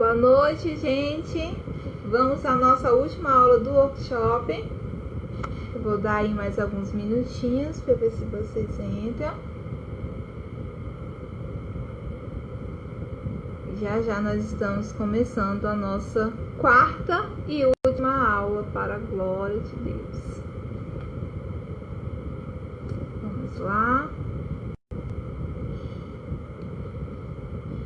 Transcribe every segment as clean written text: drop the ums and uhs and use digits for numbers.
Boa noite, gente. Vamos à nossa última aula do workshop. Eu vou dar aí mais alguns minutinhos para ver se vocês entram. Já já nós estamos começando a nossa quarta e última aula para a glória de Deus. Vamos lá.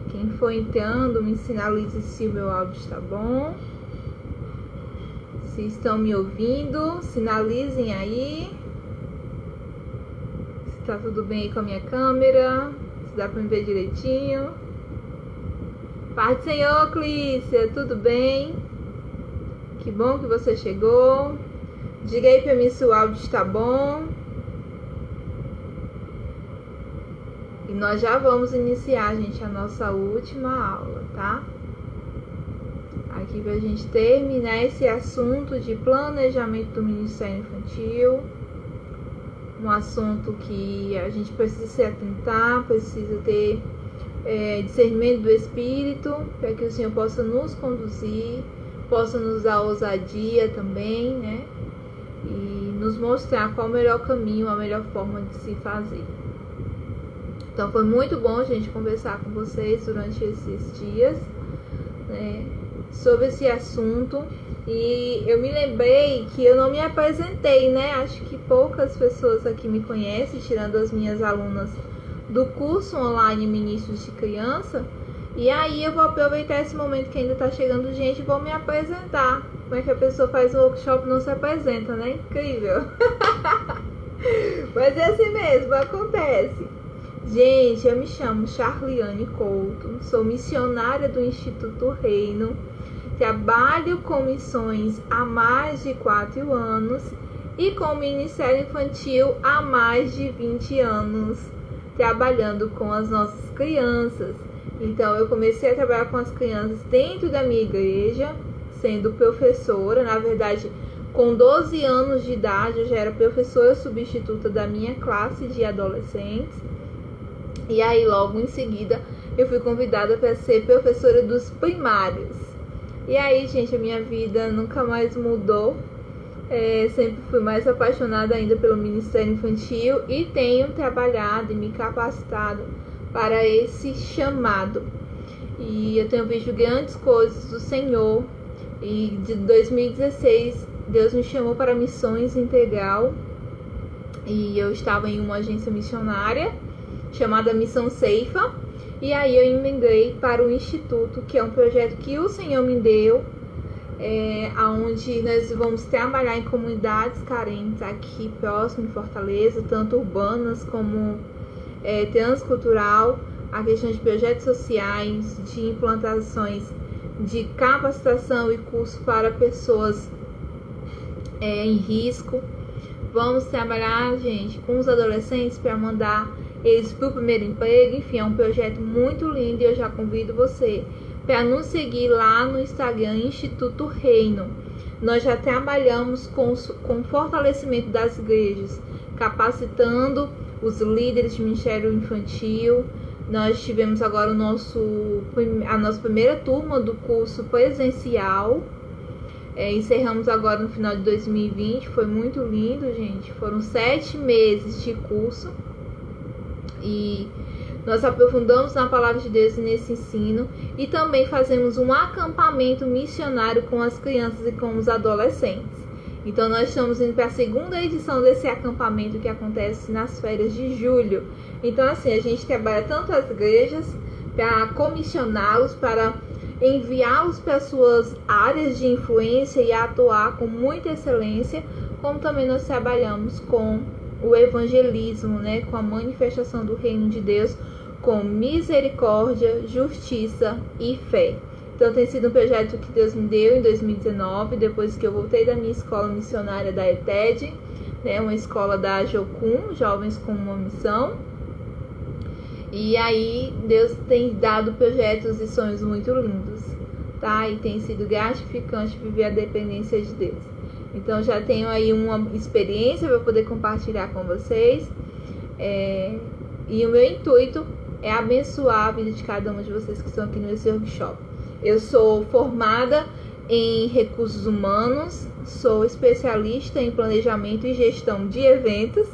Quem for entrando, me sinalize se o meu áudio está bom. Se estão me ouvindo, sinalizem aí. Se está tudo bem aí com a minha câmera. Se dá para me ver direitinho. Paz do Senhor, Clícia, tudo bem? Que bom que você chegou. Diga aí para mim se o áudio está bom. E nós já vamos iniciar, gente, a nossa última aula, tá? Aqui pra gente terminar esse assunto de planejamento do Ministério Infantil. Um assunto que a gente precisa se atentar, precisa ter discernimento do Espírito, para que o Senhor possa nos conduzir, possa nos dar ousadia também, né? E nos mostrar qual o melhor caminho, a melhor forma de se fazer. Então foi muito bom, gente, conversar com vocês durante esses dias, né, sobre esse assunto. E eu me lembrei que eu não me apresentei, né? Acho que poucas pessoas aqui me conhecem, tirando as minhas alunas do curso online Ministros de Criança. E aí eu vou aproveitar esse momento que ainda tá chegando gente e vou me apresentar. Como é que a pessoa faz um workshop e não se apresenta, né? Incrível! Mas é assim mesmo, acontece. Gente, eu me chamo Charliane Couto, sou missionária do Instituto Reino, trabalho com missões há mais de 4 anos e com o Ministério Infantil há mais de 20 anos, trabalhando com as nossas crianças. Então, eu comecei a trabalhar com as crianças dentro da minha igreja, sendo professora. Na verdade, com 12 anos de idade, eu já era professora substituta da minha classe de adolescentes. E aí, logo em seguida, eu fui convidada para ser professora dos primários. E aí, gente, a minha vida nunca mais mudou. Sempre fui mais apaixonada ainda pelo Ministério Infantil e tenho trabalhado e me capacitado para esse chamado. E eu tenho visto grandes coisas do Senhor. E de 2016, Deus me chamou para Missões Integral. E eu estava em uma agência missionária chamada Missão Ceifa, e aí eu emendei para o Instituto, que é um projeto que o Senhor me deu, onde nós vamos trabalhar em comunidades carentes aqui próximo em Fortaleza, tanto urbanas como transcultural, a questão de projetos sociais, de implantações de capacitação e curso para pessoas em risco. Vamos trabalhar, gente, com os adolescentes para mandar eles para o primeiro emprego. Enfim, é um projeto muito lindo e eu já convido você para nos seguir lá no Instagram, Instituto Reino. Nós já trabalhamos com fortalecimento das igrejas, capacitando os líderes de Ministério Infantil. Nós tivemos agora a nossa primeira turma do curso presencial. Encerramos agora no final de 2020, foi muito lindo, gente. Foram 7 meses de curso e nós aprofundamos na palavra de Deus nesse ensino e também fazemos um acampamento missionário com as crianças e com os adolescentes. Então nós estamos indo para a segunda edição desse acampamento que acontece nas férias de julho. Então assim, a gente trabalha tanto as igrejas para comissioná-los, para enviá-los para suas áreas de influência e atuar com muita excelência, como também nós trabalhamos com o evangelismo, né, com a manifestação do reino de Deus, com misericórdia, justiça e fé. Então tem sido um projeto que Deus me deu em 2019, depois que eu voltei da minha escola missionária da ETED, né, uma escola da Jocum, Jovens com uma Missão. E aí Deus tem dado projetos e sonhos muito lindos, tá? E tem sido gratificante viver a dependência de Deus. Então já tenho aí uma experiência para poder compartilhar com vocês. E o meu intuito é abençoar a vida de cada um de vocês que estão aqui nesse workshop. Eu sou formada em recursos humanos, sou especialista em planejamento e gestão de eventos.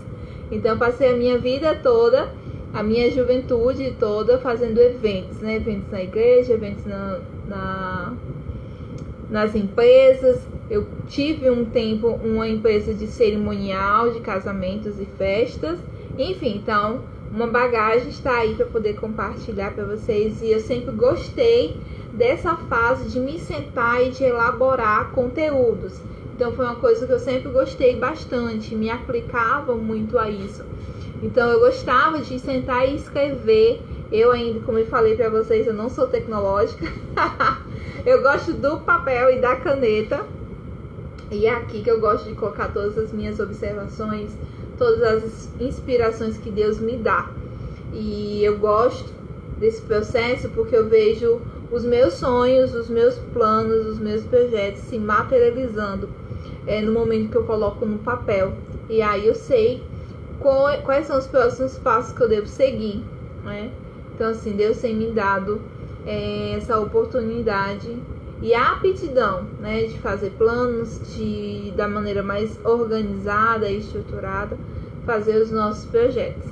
Então, passei a minha vida toda, a minha juventude toda fazendo eventos, né? Eventos na igreja, eventos nas empresas. Eu tive um tempo uma empresa de cerimonial, de casamentos e festas. Enfim, então, uma bagagem está aí para poder compartilhar para vocês. E eu sempre gostei dessa fase de me sentar e de elaborar conteúdos. Então, foi uma coisa que eu sempre gostei bastante, me aplicava muito a isso. Então, eu gostava de sentar e escrever. Eu ainda, como eu falei para vocês, eu não sou tecnológica. Eu gosto do papel e da caneta. E é aqui que eu gosto de colocar todas as minhas observações, todas as inspirações que Deus me dá. E eu gosto desse processo porque eu vejo os meus sonhos, os meus planos, os meus projetos se materializando no momento que eu coloco no papel. E aí eu sei quais são os próximos passos que eu devo seguir, né? Então, assim, Deus tem me dado essa oportunidade e a aptidão, né, de fazer planos, da maneira mais organizada e estruturada, fazer os nossos projetos.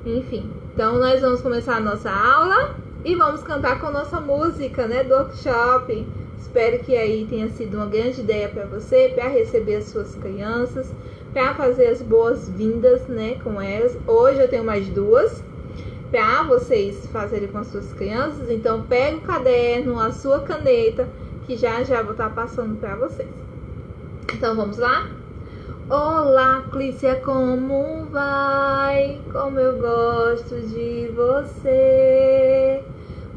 Enfim, então nós vamos começar a nossa aula e vamos cantar com a nossa música, né, do workshop. Espero que aí tenha sido uma grande ideia para você, para receber as suas crianças, para fazer as boas-vindas, né, com elas. Hoje eu tenho mais duas para vocês fazerem com as suas crianças. Então, pega o caderno, a sua caneta, que já vou estar passando para vocês. Então, vamos lá? Olá, Clícia, como vai? Como eu gosto de você.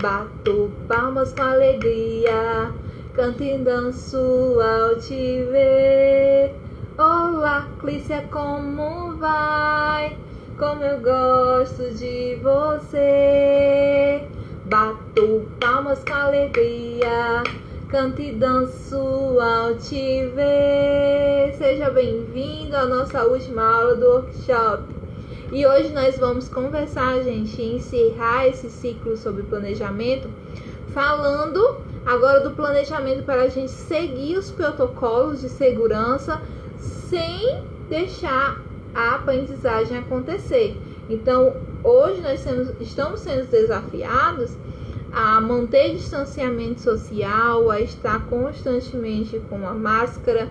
Bato palmas com alegria, canto e danço ao te ver. Olá, Clícia, como vai? Como eu gosto de você. Bato palmas com alegria, canto e danço ao te ver. Seja bem-vindo à nossa última aula do workshop. E hoje nós vamos conversar, gente, e encerrar esse ciclo sobre planejamento, falando agora do planejamento para a gente seguir os protocolos de segurança sem deixar a aprendizagem acontecer. Então, hoje nós estamos sendo desafiados a manter distanciamento social, a estar constantemente com a máscara,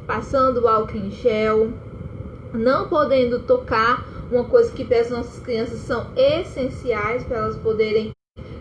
passando o álcool em gel, não podendo tocar, uma coisa que para as nossas crianças são essenciais para elas poderem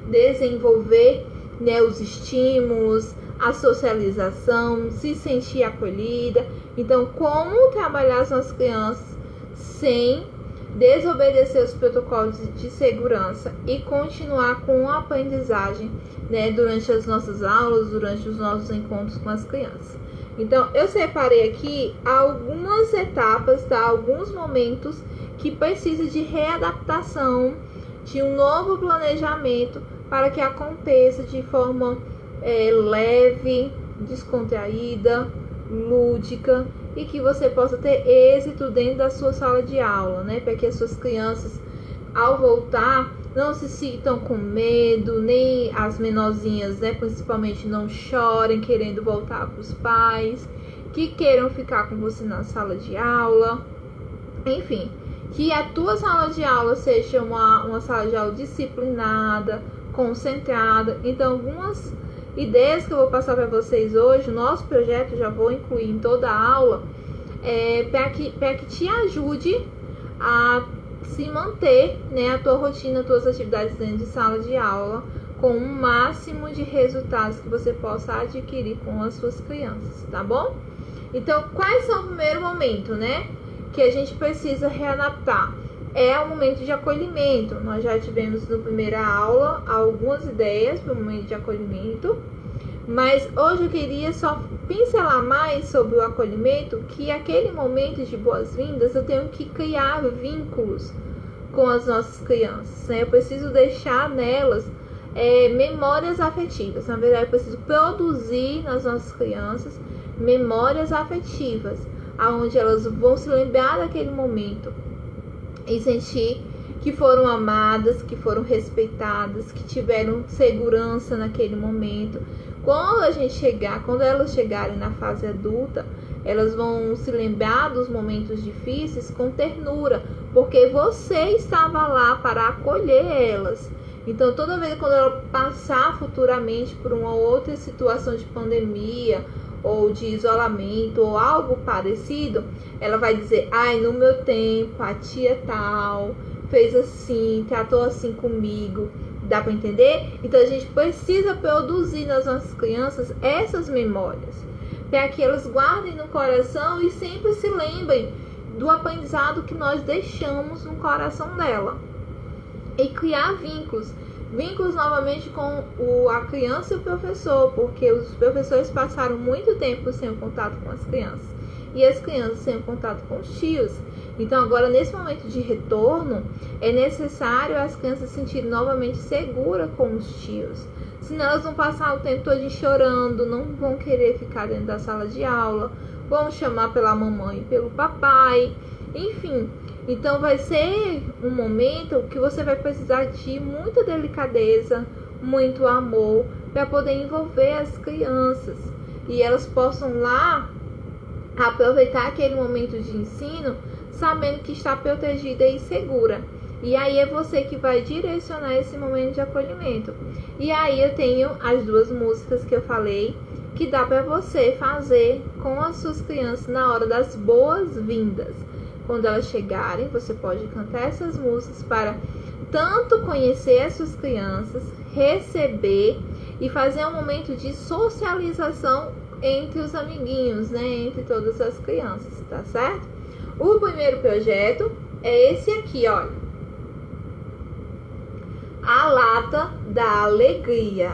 desenvolver, né, os estímulos, a socialização, se sentir acolhida. Então, como trabalhar as nossas crianças sem desobedecer os protocolos de segurança e continuar com a aprendizagem, né, durante as nossas aulas, durante os nossos encontros com as crianças. Então, eu separei aqui algumas etapas, tá? Alguns momentos que precisam de readaptação, de um novo planejamento para que aconteça de forma leve, descontraída, lúdica, e que você possa ter êxito dentro da sua sala de aula, né? Para que as suas crianças, ao voltar, não se sintam com medo, nem as menorzinhas, né? Principalmente não chorem querendo voltar para os pais, que queiram ficar com você na sala de aula. Enfim, que a tua sala de aula seja uma sala de aula disciplinada, concentrada. Então, algumas ideias que eu vou passar para vocês hoje, o nosso projeto já vou incluir em toda a aula, para que te ajude a se manter, né, a tua rotina, as tuas atividades dentro de sala de aula, com o máximo de resultados que você possa adquirir com as suas crianças, tá bom? Então, quais são o primeiro momento, né, que a gente precisa readaptar? É o momento de acolhimento. Nós já tivemos na primeira aula algumas ideias para o momento de acolhimento, mas hoje eu queria só pincelar mais sobre o acolhimento, que aquele momento de boas-vindas eu tenho que criar vínculos com as nossas crianças, né? Eu preciso deixar nelas memórias afetivas. Na verdade, eu preciso produzir nas nossas crianças memórias afetivas, aonde elas vão se lembrar daquele momento e sentir que foram amadas, que foram respeitadas, que tiveram segurança naquele momento. Quando elas chegarem na fase adulta, elas vão se lembrar dos momentos difíceis com ternura, porque você estava lá para acolher elas. Então, toda vez quando ela passar futuramente por uma outra situação de pandemia ou de isolamento ou algo parecido, ela vai dizer: ai, no meu tempo a tia tal fez assim, tratou assim comigo. Dá para entender? Então a gente precisa produzir nas nossas crianças essas memórias, para que elas guardem no coração e sempre se lembrem do aprendizado que nós deixamos no coração dela. E criar vínculos novamente com a criança e o professor, porque os professores passaram muito tempo sem o contato com as crianças e as crianças sem o contato com os tios. Então agora, nesse momento de retorno, é necessário as crianças se sentirem novamente seguras com os tios, senão elas vão passar o tempo todo chorando, não vão querer ficar dentro da sala de aula, vão chamar pela mamãe e pelo papai, enfim. Então vai ser um momento que você vai precisar de muita delicadeza, muito amor, para poder envolver as crianças e elas possam lá aproveitar aquele momento de ensino sabendo que está protegida e segura. E aí é você que vai direcionar esse momento de acolhimento. E aí eu tenho as duas músicas que eu falei, que dá para você fazer com as suas crianças na hora das boas-vindas. Quando elas chegarem, você pode cantar essas músicas para tanto conhecer as suas crianças, receber e fazer um momento de socialização entre os amiguinhos, né? Entre todas as crianças, tá certo? O primeiro projeto é esse aqui, olha. A Lata da Alegria.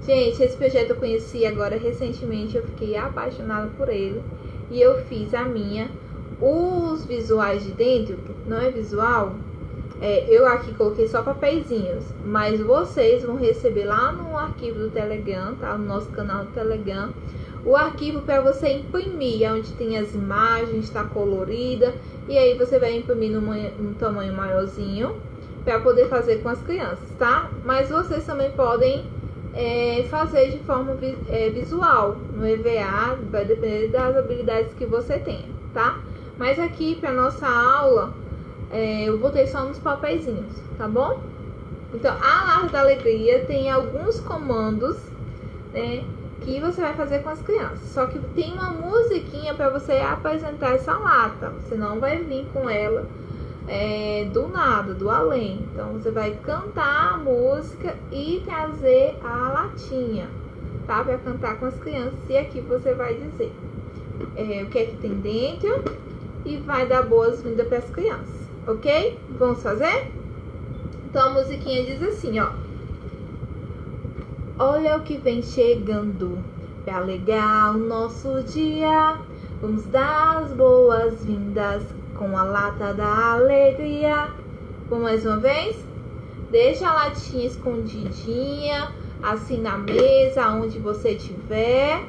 Gente, esse projeto eu conheci agora recentemente, eu fiquei apaixonada por ele e eu fiz a minha. Os visuais de dentro, não é visual, eu aqui coloquei só papeizinhos, mas vocês vão receber lá no arquivo do Telegram, tá? No nosso canal do Telegram, o arquivo para você imprimir, onde tem as imagens, está colorida, e aí você vai imprimir num tamanho maiorzinho para poder fazer com as crianças, tá? Mas vocês também podem fazer de forma visual, no EVA, vai depender das habilidades que você tenha, tá? Mas aqui para nossa aula, eu botei só nos papeizinhos, tá bom? Então, a Lata da Alegria tem alguns comandos, né, que você vai fazer com as crianças. Só que tem uma musiquinha para você apresentar essa lata. Você não vai vir com ela do nada, do além. Então, você vai cantar a música e trazer a latinha, tá? Para cantar com as crianças. E aqui você vai dizer o que é que tem dentro e vai dar boas-vindas para as crianças, ok? Vamos fazer? Então, a musiquinha diz assim, ó. Olha o que vem chegando para alegrar o nosso dia. Vamos dar as boas-vindas com a lata da alegria. Vamos mais uma vez? Deixa a latinha escondidinha, assim na mesa, onde você estiver.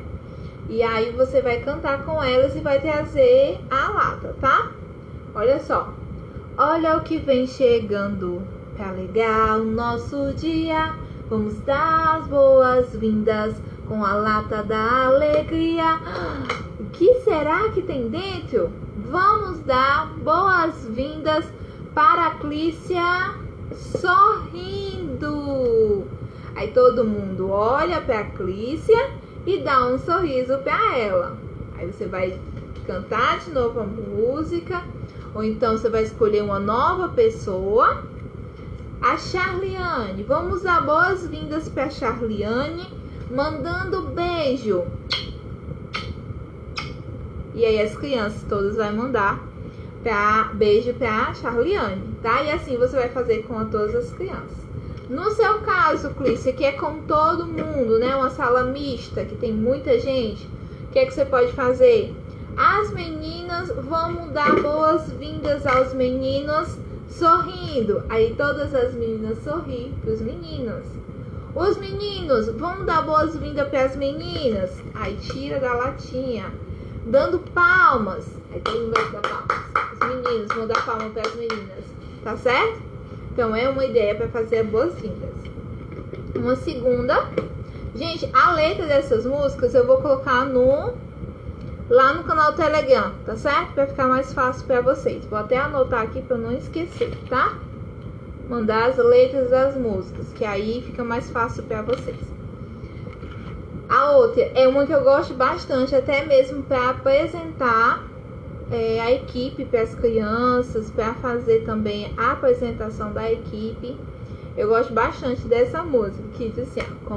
E aí você vai cantar com elas e vai trazer a lata, tá? Olha só. Olha o que vem chegando para alegrar o nosso dia. Vamos dar as boas-vindas com a lata da alegria. O que será que tem dentro? Vamos dar boas-vindas para a Clícia sorrindo. Aí todo mundo olha para a Clícia e dá um sorriso para ela. Aí você vai cantar de novo a música, ou então você vai escolher uma nova pessoa. A Charliane, vamos dar boas-vindas para a Charliane, mandando beijo. E aí as crianças todas vão mandar beijo para a Charliane, tá? E assim você vai fazer com todas as crianças. No seu caso, Clícia, que é com todo mundo, né? Uma sala mista, que tem muita gente, o que é que você pode fazer? As meninas, vamos dar boas-vindas aos meninos sorrindo. Aí todas as meninas sorriem para os meninos. Os meninos, vamos dar boas-vindas para as meninas. Aí tira da latinha. Dando palmas. Aí todo mundo vai dar palmas. Os meninos vão dar palmas para as meninas. tá certo? Então é uma ideia para fazer boas-vindas. Uma segunda, gente, a letra dessas músicas eu vou colocar lá no canal Telegram, tá certo? Para ficar mais fácil para vocês. Vou até anotar aqui para não esquecer, tá? Mandar as letras das músicas, que aí fica mais fácil para vocês. A outra é uma que eu gosto bastante, até mesmo para apresentar a equipe para as crianças, para fazer também a apresentação da equipe. Eu gosto bastante dessa música, que diz assim, ó,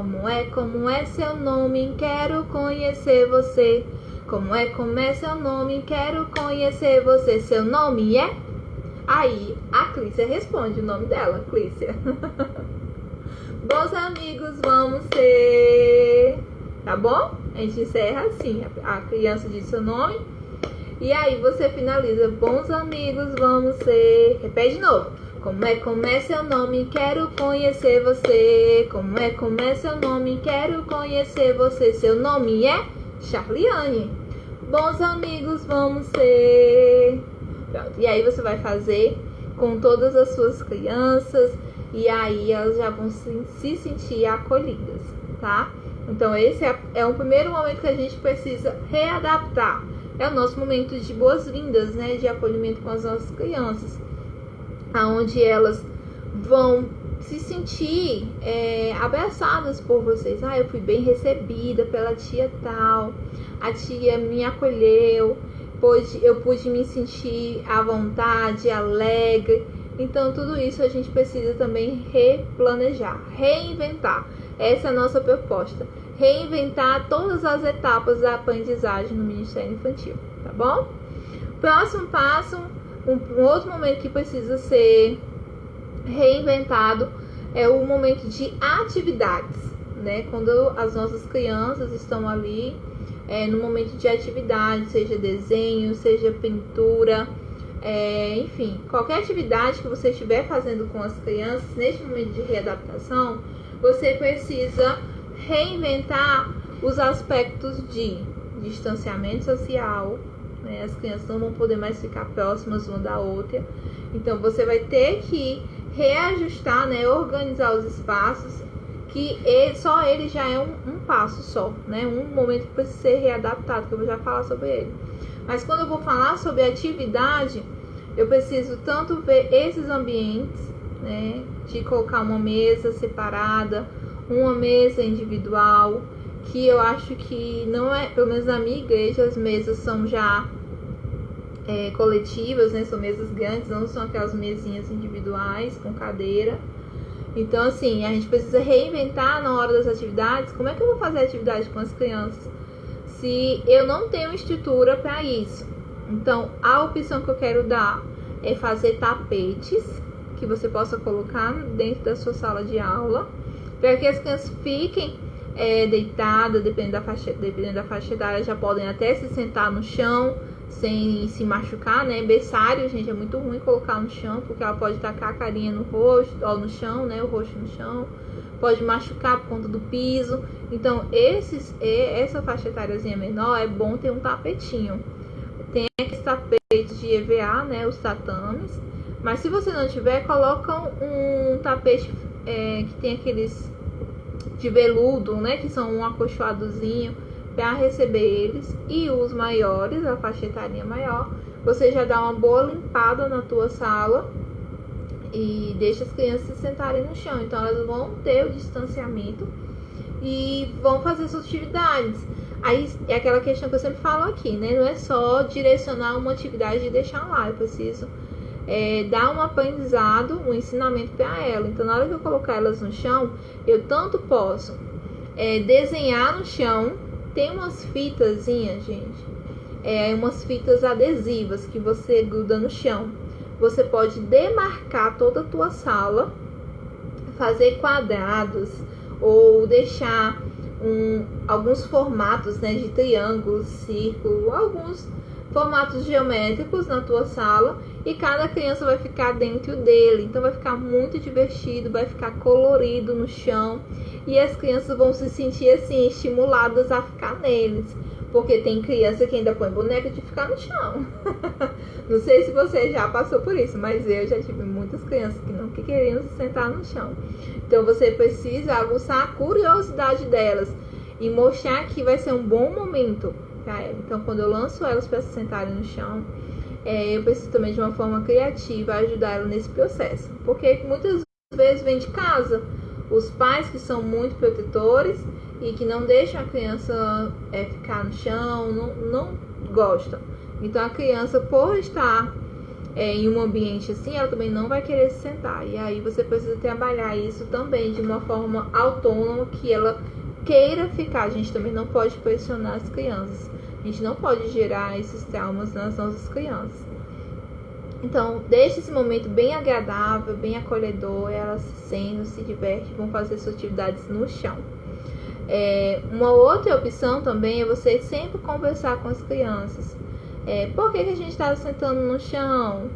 como é seu nome, quero conhecer você. Como é seu nome, quero conhecer você. Seu nome é? Aí a Clícia responde o nome dela, Clícia. Bons amigos vamos ser. Tá bom? A gente encerra assim, a criança diz seu nome. E aí você finaliza, bons amigos vamos ser. Repete de novo. Como é seu nome, quero conhecer você. Como é seu nome, quero conhecer você. Seu nome é Charliane. Bons amigos vamos ser. Pronto. E aí você vai fazer com todas as suas crianças. E aí elas já vão se sentir acolhidas, tá? Então esse é o primeiro momento que a gente precisa readaptar. É o nosso momento de boas-vindas, né? De acolhimento com as nossas crianças. Onde elas vão se sentir abraçadas por vocês. Eu fui bem recebida pela tia tal. A tia me acolheu. Eu pude me sentir à vontade, alegre. Então tudo isso a gente precisa também replanejar, reinventar. Essa é a nossa proposta. Reinventar todas as etapas da aprendizagem no Ministério Infantil, tá bom? Próximo passo, um outro momento que precisa ser reinventado é o momento de atividades, né? Quando as nossas crianças estão ali no momento de atividade, seja desenho, seja pintura, enfim, qualquer atividade que você estiver fazendo com as crianças, neste momento de readaptação, você precisa reinventar os aspectos de distanciamento social, né? As crianças não vão poder mais ficar próximas uma da outra. Então você vai ter que reajustar, né? Organizar os espaços, que só ele já é um passo só, né? Um momento que precisa ser readaptado, que eu vou já falar sobre ele. Mas quando eu vou falar sobre atividade, eu preciso tanto ver esses ambientes, né? De colocar uma mesa separada, uma mesa individual, que eu acho que não é, pelo menos na minha igreja, as mesas são já coletivas, né? São mesas grandes, não são aquelas mesinhas individuais com cadeira. Então, assim, a gente precisa reinventar na hora das atividades. Como é que eu vou fazer atividade com as crianças se eu não tenho estrutura para isso? Então, a opção que eu quero dar é fazer tapetes que você possa colocar dentro da sua sala de aula, para que as crianças fiquem deitadas, dependendo da faixa etária, já podem até se sentar no chão sem se machucar, né? Berçário, gente, é muito ruim colocar no chão, porque ela pode tacar a carinha no rosto, ou no chão, né? O rosto no chão, pode machucar por conta do piso. Então, essa faixa etáriazinha menor, é bom ter um tapetinho. Tem aqueles tapetes de EVA, né? Os tatames. Mas se você não tiver, coloca um tapete que tem aqueles de veludo, né? Que são um acolchoadozinho para receber eles. E os maiores, a faixa etária maior, você já dá uma boa limpada na tua sala e deixa as crianças se sentarem no chão. Então elas vão ter o distanciamento e vão fazer suas atividades. Aí é aquela questão que eu sempre falo aqui, né? Não é só direcionar uma atividade e deixar lá. Eu preciso dar um aprendizado, um ensinamento para ela. Então na hora que eu colocar elas no chão, eu tanto posso desenhar no chão. Tem umas fitazinhas, gente, umas fitas adesivas que você gruda no chão. Você pode demarcar toda a tua sala, fazer quadrados ou deixar alguns formatos, né, de triângulo, círculo, alguns formatos geométricos na tua sala, e cada criança vai ficar dentro dele. Então vai ficar muito divertido, vai ficar colorido no chão, e as crianças vão se sentir assim estimuladas a ficar neles, Porque tem criança que ainda põe boneca de ficar no chão. Não sei se você já passou por isso, mas eu já tive muitas crianças que não queriam se sentar no chão. Então você precisa aguçar a curiosidade delas e mostrar que vai ser um bom momento para elas. Então quando eu lanço elas para se sentarem no chão, eu preciso também de uma forma criativa ajudar elas nesse processo. Porque muitas vezes vem de casa os pais que são muito protetores e que não deixam a criança ficar no chão, não gostam. Então a criança, por estar em um ambiente assim, ela também não vai querer se sentar. E aí você precisa trabalhar isso também de uma forma autônoma, que ela queira ficar. A gente também não pode pressionar as crianças. A gente não pode gerar esses traumas nas nossas crianças. Então, deixe esse momento bem agradável, bem acolhedor. Elas se sentam, se divertem, vão fazer suas atividades no chão. Uma outra opção também é você sempre conversar com as crianças. Por que a gente está sentando no chão?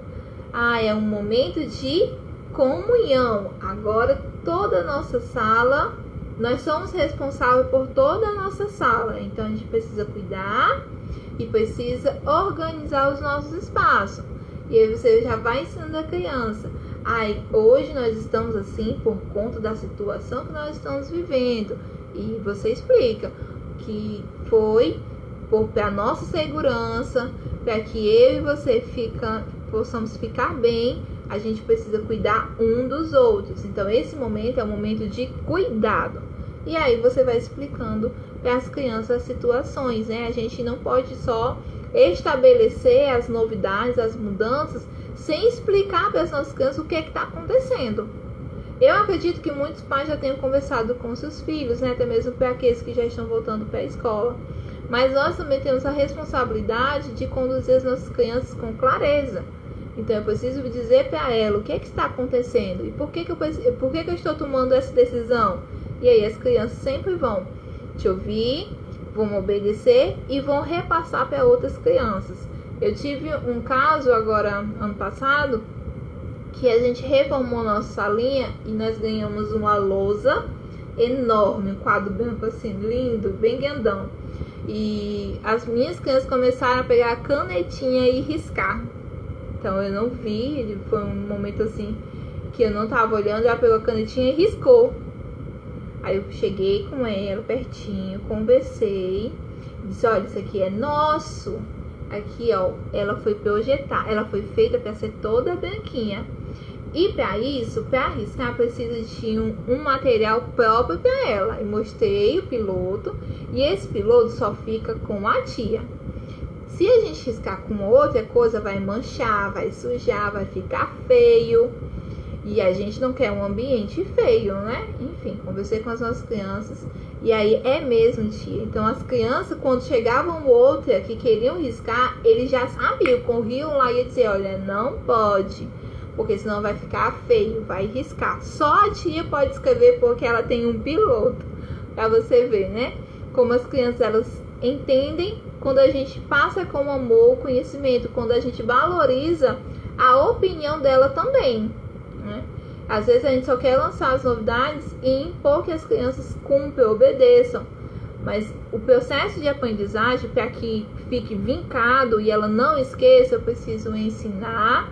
É um momento de comunhão. Agora toda a nossa sala, nós somos responsáveis por toda a nossa sala. Então a gente precisa cuidar e precisa organizar os nossos espaços. E aí você já vai ensinando a criança. Hoje nós estamos assim por conta da situação que nós estamos vivendo. E você explica que foi para nossa segurança, para que eu e você possamos ficar bem, a gente precisa cuidar um dos outros. Então esse momento é um momento de cuidado. E aí você vai explicando para as crianças as situações, né? A gente não pode só estabelecer as novidades, as mudanças, sem explicar para as nossas crianças o que está acontecendo. Eu acredito que muitos pais já tenham conversado com seus filhos, né? Até mesmo para aqueles que já estão voltando para a escola. Mas nós também temos a responsabilidade de conduzir as nossas crianças com clareza. Então eu preciso dizer para ela o que está acontecendo e por que eu estou tomando essa decisão. E aí as crianças sempre vão te ouvir, vão obedecer e vão repassar para outras crianças. Eu tive um caso agora, ano passado, que a gente reformou nossa salinha e nós ganhamos uma lousa enorme, um quadro branco assim, lindo, bem grandão. E as minhas crianças começaram a pegar a canetinha e riscar. Então eu não vi, foi um momento assim que eu não tava olhando, ela pegou a canetinha e riscou. Aí eu cheguei com ela pertinho, conversei, disse: olha, isso aqui é nosso. Aqui, ó, ela foi projetada, ela foi feita para ser toda branquinha. E para isso, para riscar, precisa de um material próprio para ela. E mostrei o piloto, e esse piloto só fica com a tia. Se a gente riscar com outra coisa, vai manchar, vai sujar, vai ficar feio. E a gente não quer um ambiente feio, né? Enfim, conversei com as nossas crianças. E aí, é mesmo, tia. Então, as crianças, quando chegavam outra que queriam riscar, eles já sabiam, corriam lá e diziam: olha, não pode, porque senão vai ficar feio, vai riscar. Só a tia pode escrever porque ela tem um piloto. Pra você ver, né? Como as crianças, elas entendem quando a gente passa com amor o conhecimento, quando a gente valoriza a opinião dela também, né? Às vezes a gente só quer lançar as novidades e impor que as crianças cumpram, obedeçam. Mas o processo de aprendizagem, para que fique vincado e ela não esqueça, eu preciso ensinar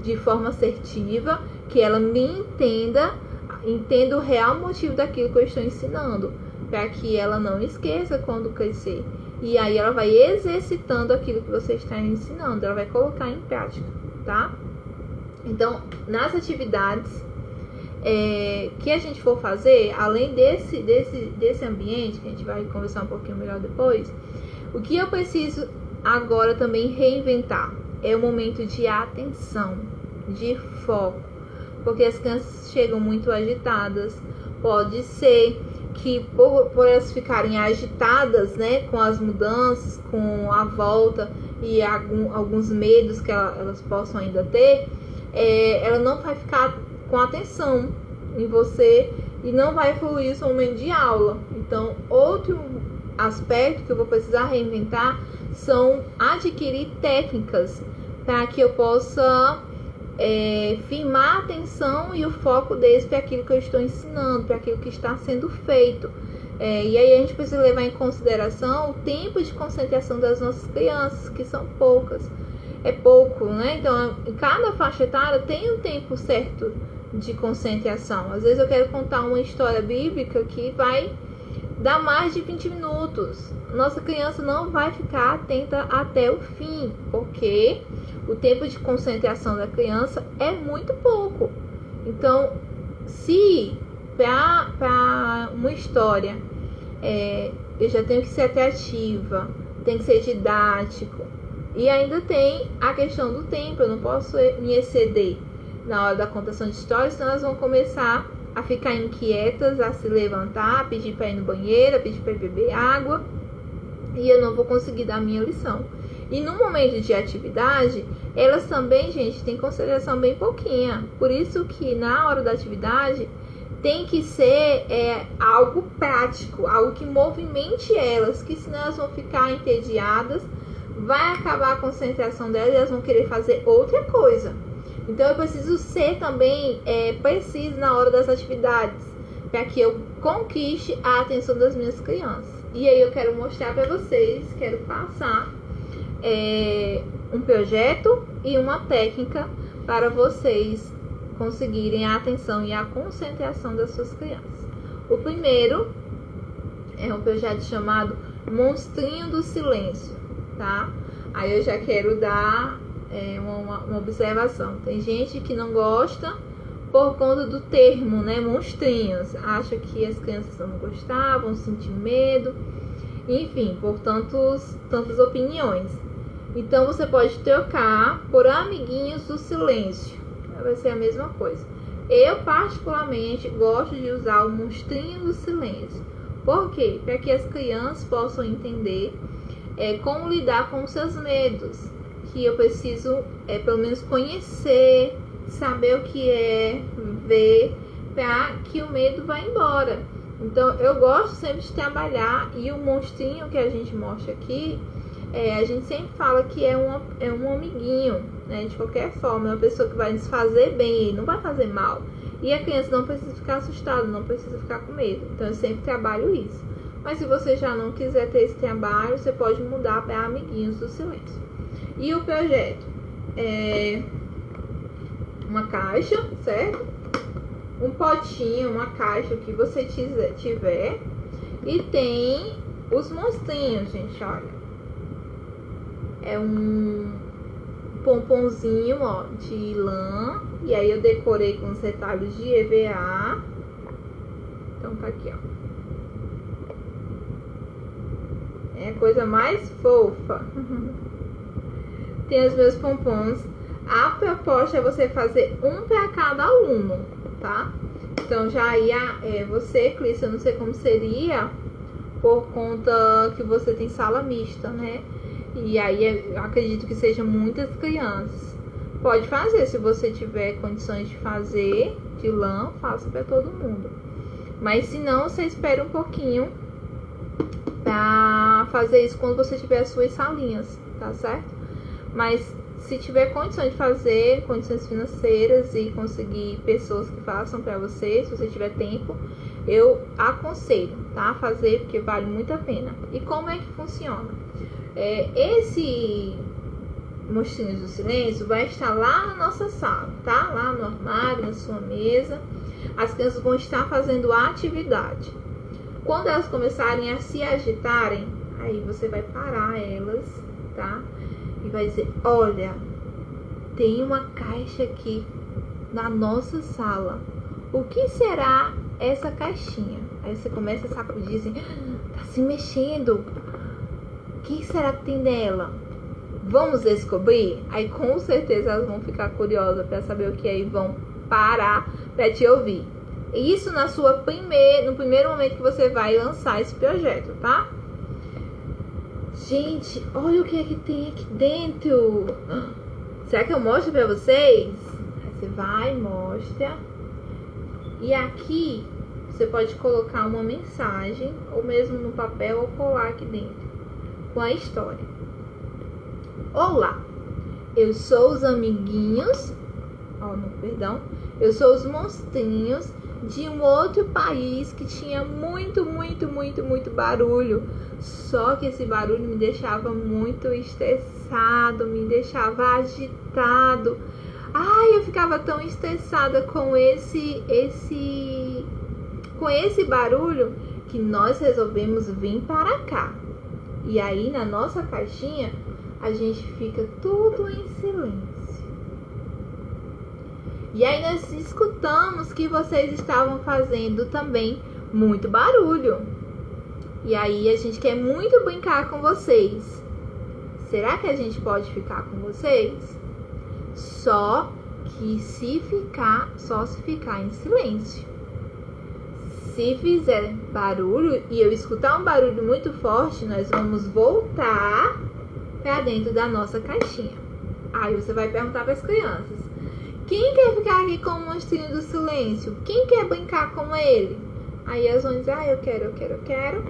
de forma assertiva, que ela me entenda o real motivo daquilo que eu estou ensinando, para que ela não esqueça quando crescer. E aí ela vai exercitando aquilo que você está ensinando, ela vai colocar em prática, tá? Então, nas atividades que a gente for fazer, além desse ambiente, que a gente vai conversar um pouquinho melhor depois, o que eu preciso agora também reinventar é o momento de atenção, de foco, porque as crianças chegam muito agitadas. Pode ser que por elas ficarem agitadas, né, com as mudanças, com a volta e alguns medos que elas possam ainda ter, ela não vai ficar com atenção em você e não vai fluir o seu momento de aula. Então, outro aspecto que eu vou precisar reinventar são adquirir técnicas para que eu possa firmar a atenção e o foco deles para aquilo que eu estou ensinando, para aquilo que está sendo feito. E aí a gente precisa levar em consideração o tempo de concentração das nossas crianças, que são poucas. É pouco, né? Então, cada faixa etária tem um tempo certo de concentração. Às vezes eu quero contar uma história bíblica que vai dar mais de 20 minutos. Nossa criança não vai ficar atenta até o fim, porque o tempo de concentração da criança é muito pouco. Então, se para uma história eu já tenho que ser atrativa, tem que ser didático, e ainda tem a questão do tempo, eu não posso me exceder na hora da contação de histórias, senão elas vão começar a ficar inquietas, a se levantar, a pedir para ir no banheiro, a pedir para ir beber água, e eu não vou conseguir dar a minha lição. E no momento de atividade, elas também, gente, têm consideração bem pouquinha. Por isso que na hora da atividade tem que ser algo prático, algo que movimente elas, que senão elas vão ficar entediadas, vai acabar a concentração delas e elas vão querer fazer outra coisa. Então eu preciso ser também preciso na hora das atividades, para que eu conquiste a atenção das minhas crianças. E aí eu quero mostrar para vocês, quero passar um projeto e uma técnica para vocês conseguirem a atenção e a concentração das suas crianças. O primeiro é um projeto chamado Monstrinho do Silêncio, tá? Aí eu já quero dar uma observação. Tem gente que não gosta por conta do termo, né? Monstrinhos. Acha que as crianças não vão gostar, vão sentir medo. Enfim, por tantas opiniões. Então você pode trocar por Amiguinhos do Silêncio. Vai ser a mesma coisa. Eu particularmente gosto de usar o Monstrinho do Silêncio. Por quê? Para que as crianças possam entender como lidar com os seus medos. Que eu preciso pelo menos conhecer, saber o que ver, para que o medo vá embora. Então eu gosto sempre de trabalhar, e o monstrinho que a gente mostra aqui, a gente sempre fala que é um amiguinho, né? De qualquer forma, é uma pessoa que vai nos fazer bem, não vai fazer mal. E a criança não precisa ficar assustada, não precisa ficar com medo. Então eu sempre trabalho isso. Mas se você já não quiser ter esse trabalho, você pode mudar para Amiguinhos do Silêncio. E o projeto é uma caixa, certo? Um potinho, uma caixa, o que você tiver. E tem os monstrinhos, gente, olha. É um pomponzinho, ó, de lã. E aí eu decorei com os retalhos de EVA. Então tá aqui, ó. É a coisa mais fofa. Tem os meus pompons. A proposta é você fazer um para cada aluno, tá? Então já ia você, Clícia, eu não sei como seria, por conta que você tem sala mista, né? E aí eu acredito que sejam muitas crianças. Pode fazer, se você tiver condições de fazer de lã, faça para todo mundo. Mas se não, você espera um pouquinho pra fazer isso quando você tiver as suas salinhas, tá certo? Mas se tiver condições de fazer, condições financeiras e conseguir pessoas que façam pra você, se você tiver tempo, eu aconselho, tá? Fazer, porque vale muito a pena. E como é que funciona? Esse Monstrinhos do Silêncio vai estar lá na nossa sala, tá? Lá no armário, na sua mesa. As crianças vão estar fazendo a atividade. Quando elas começarem a se agitarem, aí você vai parar elas, tá? E vai dizer, olha, tem uma caixa aqui na nossa sala. O que será essa caixinha? Aí você começa a sacudir assim, tá se mexendo. O que será que tem nela? Vamos descobrir? Aí com certeza elas vão ficar curiosas para saber o que é e vão parar para te ouvir. Isso no primeiro momento que você vai lançar esse projeto, tá? Gente, olha o que é que tem aqui dentro. Será que eu mostro pra vocês? Aí você vai, mostra. E aqui você pode colocar uma mensagem, ou mesmo no papel, ou colar aqui dentro, com a história. Olá, eu sou os amiguinhos. Eu sou os monstrinhos de um outro país que tinha muito barulho. Só que esse barulho me deixava muito estressado, me deixava agitado. Ai, eu ficava tão estressada com esse barulho que nós resolvemos vir para cá. E aí na nossa caixinha a gente fica tudo em silêncio. E aí nós escutamos que vocês estavam fazendo também muito barulho. E aí a gente quer muito brincar com vocês. Será que a gente pode ficar com vocês? Só se ficar em silêncio. Se fizer barulho e eu escutar um barulho muito forte, nós vamos voltar para dentro da nossa caixinha. Aí você vai perguntar para as crianças: quem quer ficar aqui com o monstrinho do silêncio? Quem quer brincar com ele? Aí elas vão dizer: eu quero.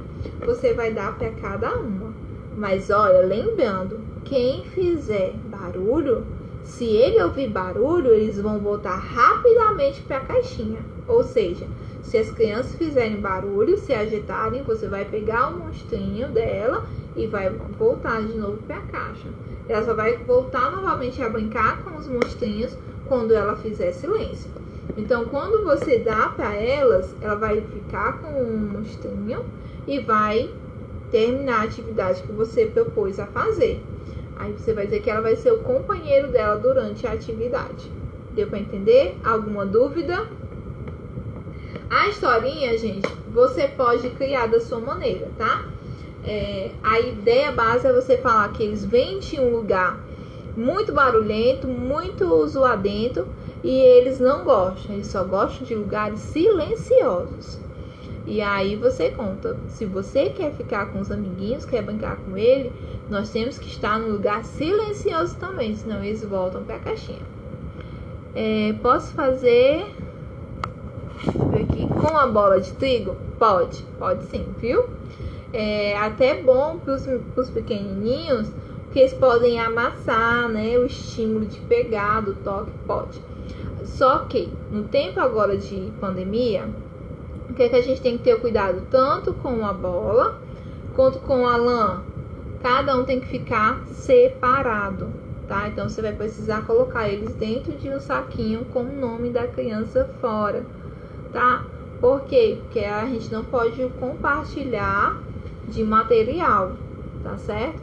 Você vai dar para cada uma. Mas olha, lembrando, quem fizer barulho, se ele ouvir barulho, eles vão voltar rapidamente para a caixinha. Ou seja, se as crianças fizerem barulho, se agitarem, você vai pegar o monstrinho dela e vai voltar de novo para a caixa. Ela só vai voltar novamente a brincar com os monstrinhos quando ela fizer silêncio. Então, quando você dá para elas, ela vai ficar com o monstrinho e vai terminar a atividade que você propôs a fazer. Aí você vai dizer que ela vai ser o companheiro dela durante a atividade. Deu para entender? Alguma dúvida? A historinha, gente, você pode criar da sua maneira, tá? A ideia base é você falar que eles vêm de um lugar muito barulhento, muito zoadento, e eles não gostam, eles só gostam de lugares silenciosos. E aí você conta, se você quer ficar com os amiguinhos, quer brincar com ele, nós temos que estar num lugar silencioso também, senão eles voltam para a caixinha. Posso fazer aqui com a bola de trigo? Pode sim, viu? É até bom para os pequenininhos, porque eles podem amassar, né? O estímulo de pegar, do toque, pode. Só que no tempo agora de pandemia, o que a gente tem que ter cuidado tanto com a bola quanto com a lã? Cada um tem que ficar separado, tá? Então você vai precisar colocar eles dentro de um saquinho com o nome da criança fora, tá? Por quê? Porque a gente não pode compartilhar de material, tá certo?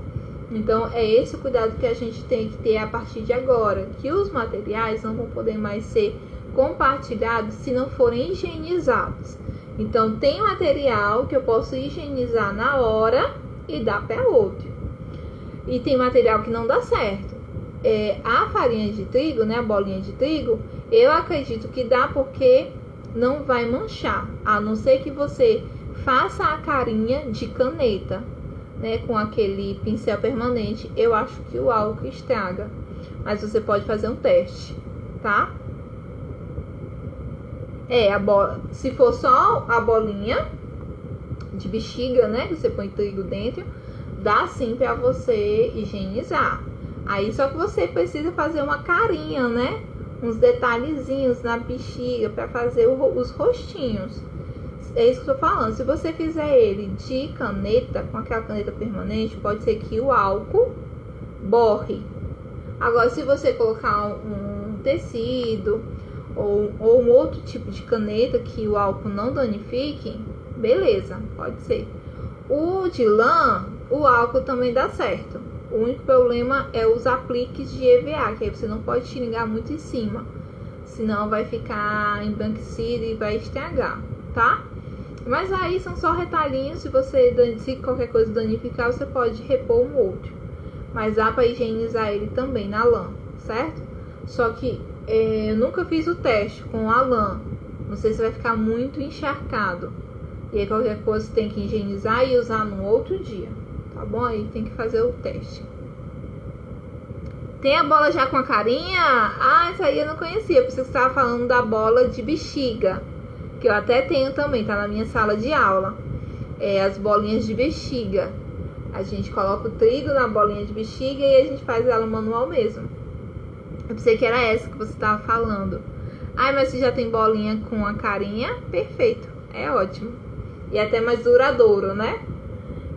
Então é esse o cuidado que a gente tem que ter a partir de agora, que os materiais não vão poder mais ser compartilhados se não forem higienizados. Então tem material que eu posso higienizar na hora e dar para outro. E tem material que não dá certo. A farinha de trigo, né, a bolinha de trigo, eu acredito que dá porque não vai manchar, a não ser que você faça a carinha de caneta, né, com aquele pincel permanente. Eu acho que o álcool estraga, mas você pode fazer um teste, tá? Se for só a bolinha de bexiga, né, que você põe trigo dentro, dá sim pra você higienizar. Aí só que você precisa fazer uma carinha, né, uns detalhezinhos na bexiga para fazer os rostinhos. É isso que eu tô falando. Se você fizer ele de caneta, com aquela caneta permanente, pode ser que o álcool borre. Agora, se você colocar um tecido ou um outro tipo de caneta que o álcool não danifique, beleza, pode ser. O de lã, o álcool também dá certo. O único problema é os apliques de EVA, que aí você não pode tirar muito em cima, senão vai ficar embranquecido e vai estragar, tá? Mas aí são só retalhinhos. Se qualquer coisa danificar, você pode repor um outro. Mas dá para higienizar ele também na lã, certo? Só que eu nunca fiz o teste com a lã. Não sei se vai ficar muito encharcado. E aí qualquer coisa você tem que higienizar e usar no outro dia, tá bom? Aí tem que fazer o teste. Tem a bola já com a carinha? Ah, essa aí eu não conhecia. Por isso que você estava falando da bola de bexiga, que eu até tenho também, tá na minha sala de aula. As bolinhas de bexiga. A gente coloca o trigo na bolinha de bexiga e a gente faz ela manual mesmo. Eu pensei que era essa que você estava falando. Ai, mas se já tem bolinha com a carinha, perfeito, é ótimo. E até mais duradouro, né?